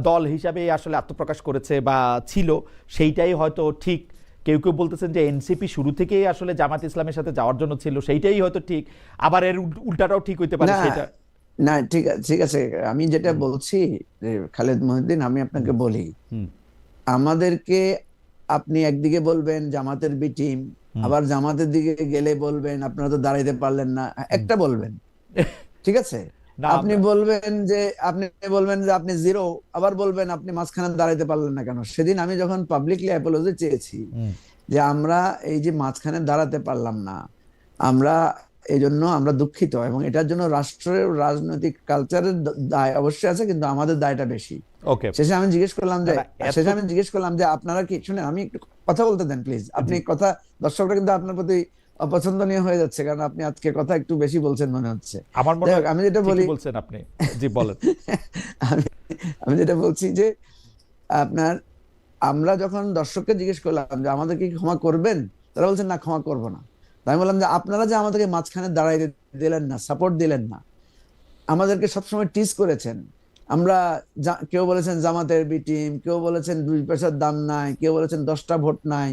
দল হিসাবে আসলে আত্মপ্রকাশ করেছে বা ছিল, সেইটাই হয়তো ঠিক। কেউ কেউ বলতেছেন যে এনসিপি শুরু থেকেই আসলে জামাত ইসলামের সাথে যাওয়ার জন্য ছিল, সেইটাই হয়তো ঠিক। আবার এর উল্টাটাও ঠিক হইতে পারে
না
সেটা।
না, ঠিক আছে, আমি যেটা বলছি যে খালেদ মহিউদ্দিন, আমি আপনাকে বলি, আমাদেরকে আপনি একদিকে বলবেন জামাতের বি টিম, আবার জামাতের দিকে গেলে বলবেন আপনারা তো দাঁড়াইতে পারলেন না, একটা বলবেন, ঠিক আছে?
না,
আপনি বলবেন যে আপনি জিরো, আবার বলবেন আপনি মাঝখানে দাঁড়াইতে পারলেন না কেন। সেদিন আমি যখন পাবলিকলি অ্যাপোলজি চেয়েছি যে আমরা এই যে মাঝখানে দাঁড়াতে পারলাম না, আমরা এই জন্য আমরা দুঃখিত, এবং এটার জন্য রাষ্ট্রের রাজনৈতিক কালচারের দায় অবশ্যই আছে, কিন্তু আমাদের দায়টা বেশি।
ওকে,
শেষে আমি জিজ্ঞেস
না,
করলাম যে আপনারা কি, শুনে আমি একটু কথা বলতে দেন প্লিজ, আপনি কথা, দর্শকরা কিন্তু আপনার প্রতি অপছন্দনীয় হয়ে যাচ্ছে, কারণ আপনি আজকে কথা একটু বেশি বলছেন মনে হচ্ছে।
আমার মনে
যাই
হয়
হোক, আমি যেটা বলি,
বলছেন আপনি, জি বলেন।
আমি যেটা বলছি যে আপনার, আমরা যখন দর্শককে জিজ্ঞেস করলাম যে আমাদের কি ক্ষমা করবেন, তারা বলছেন না, ক্ষমা করব না। আমি বললাম যে আপনারা যে আমাদেরকে মাঝখানে দাঁড়াইতে দিলেন না, সাপোর্ট দিলেন না, আমাদেরকে সবসময় টিজ করেছেন। আমরা কেউ বলেছেন জামাতের বি টিম, কেউ বলেছেন 2 পয়সার দাম নাই, কেউ বলেছেন 10টা ভোট নাই।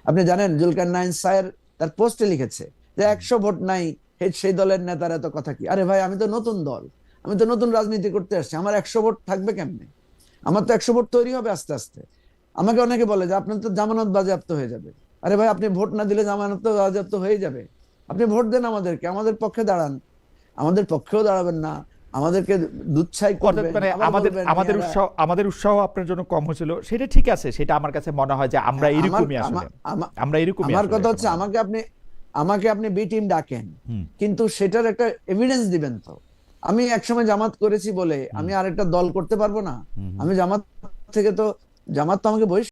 আপনি জানেন জুলকারনাইন স্যার তার পোস্টে লিখেছে যে 100 ভোট নাই, সেই দলের নেতার এত কথা কি? আরে ভাই, আমি তো নতুন দল, আমি তো নতুন রাজনীতি করতে আসছি, আমার 100 ভোট থাকবে কেমনে? আমার তো 100 ভোট তৈরি হবে আস্তে আস্তে। আমাকে অনেকে বলে যে আপনার তো জামানত বাজেয়াপ্ত হয়ে যাবে। আরে ভাই, আপনি ভোট না দিলে জামানত তো বাজেয়াপ্ত হয়ে যাবে। আপনি ভোট দেন আমাদেরকে, আমাদের পক্ষে দাঁড়ান। আমাদের পক্ষেও দাঁড়াবেন না, আমাদেরকে দুচ্ছাই করবেন,
মানে
আবার বলবেন
আমাদের উৎসাহ আপনার জন্য কম হয়েছিল, সেটা ঠিক আছে। সেটা আমার কাছে মনে হয় যে আমরা এরকমই আসলে, আমরা এরকমই।
আমার কথা হচ্ছে, আমাকে আপনি বি টিম ডাকেন, কিন্তু সেটার একটা এভিডেন্স দিবেন তো। আমি একসময় জামাত করেছি বলে আমি আরেকটা দল করতে পারবো না? আমি জামাত থেকে তো, জামাত তো আমাকে বহিষ্কার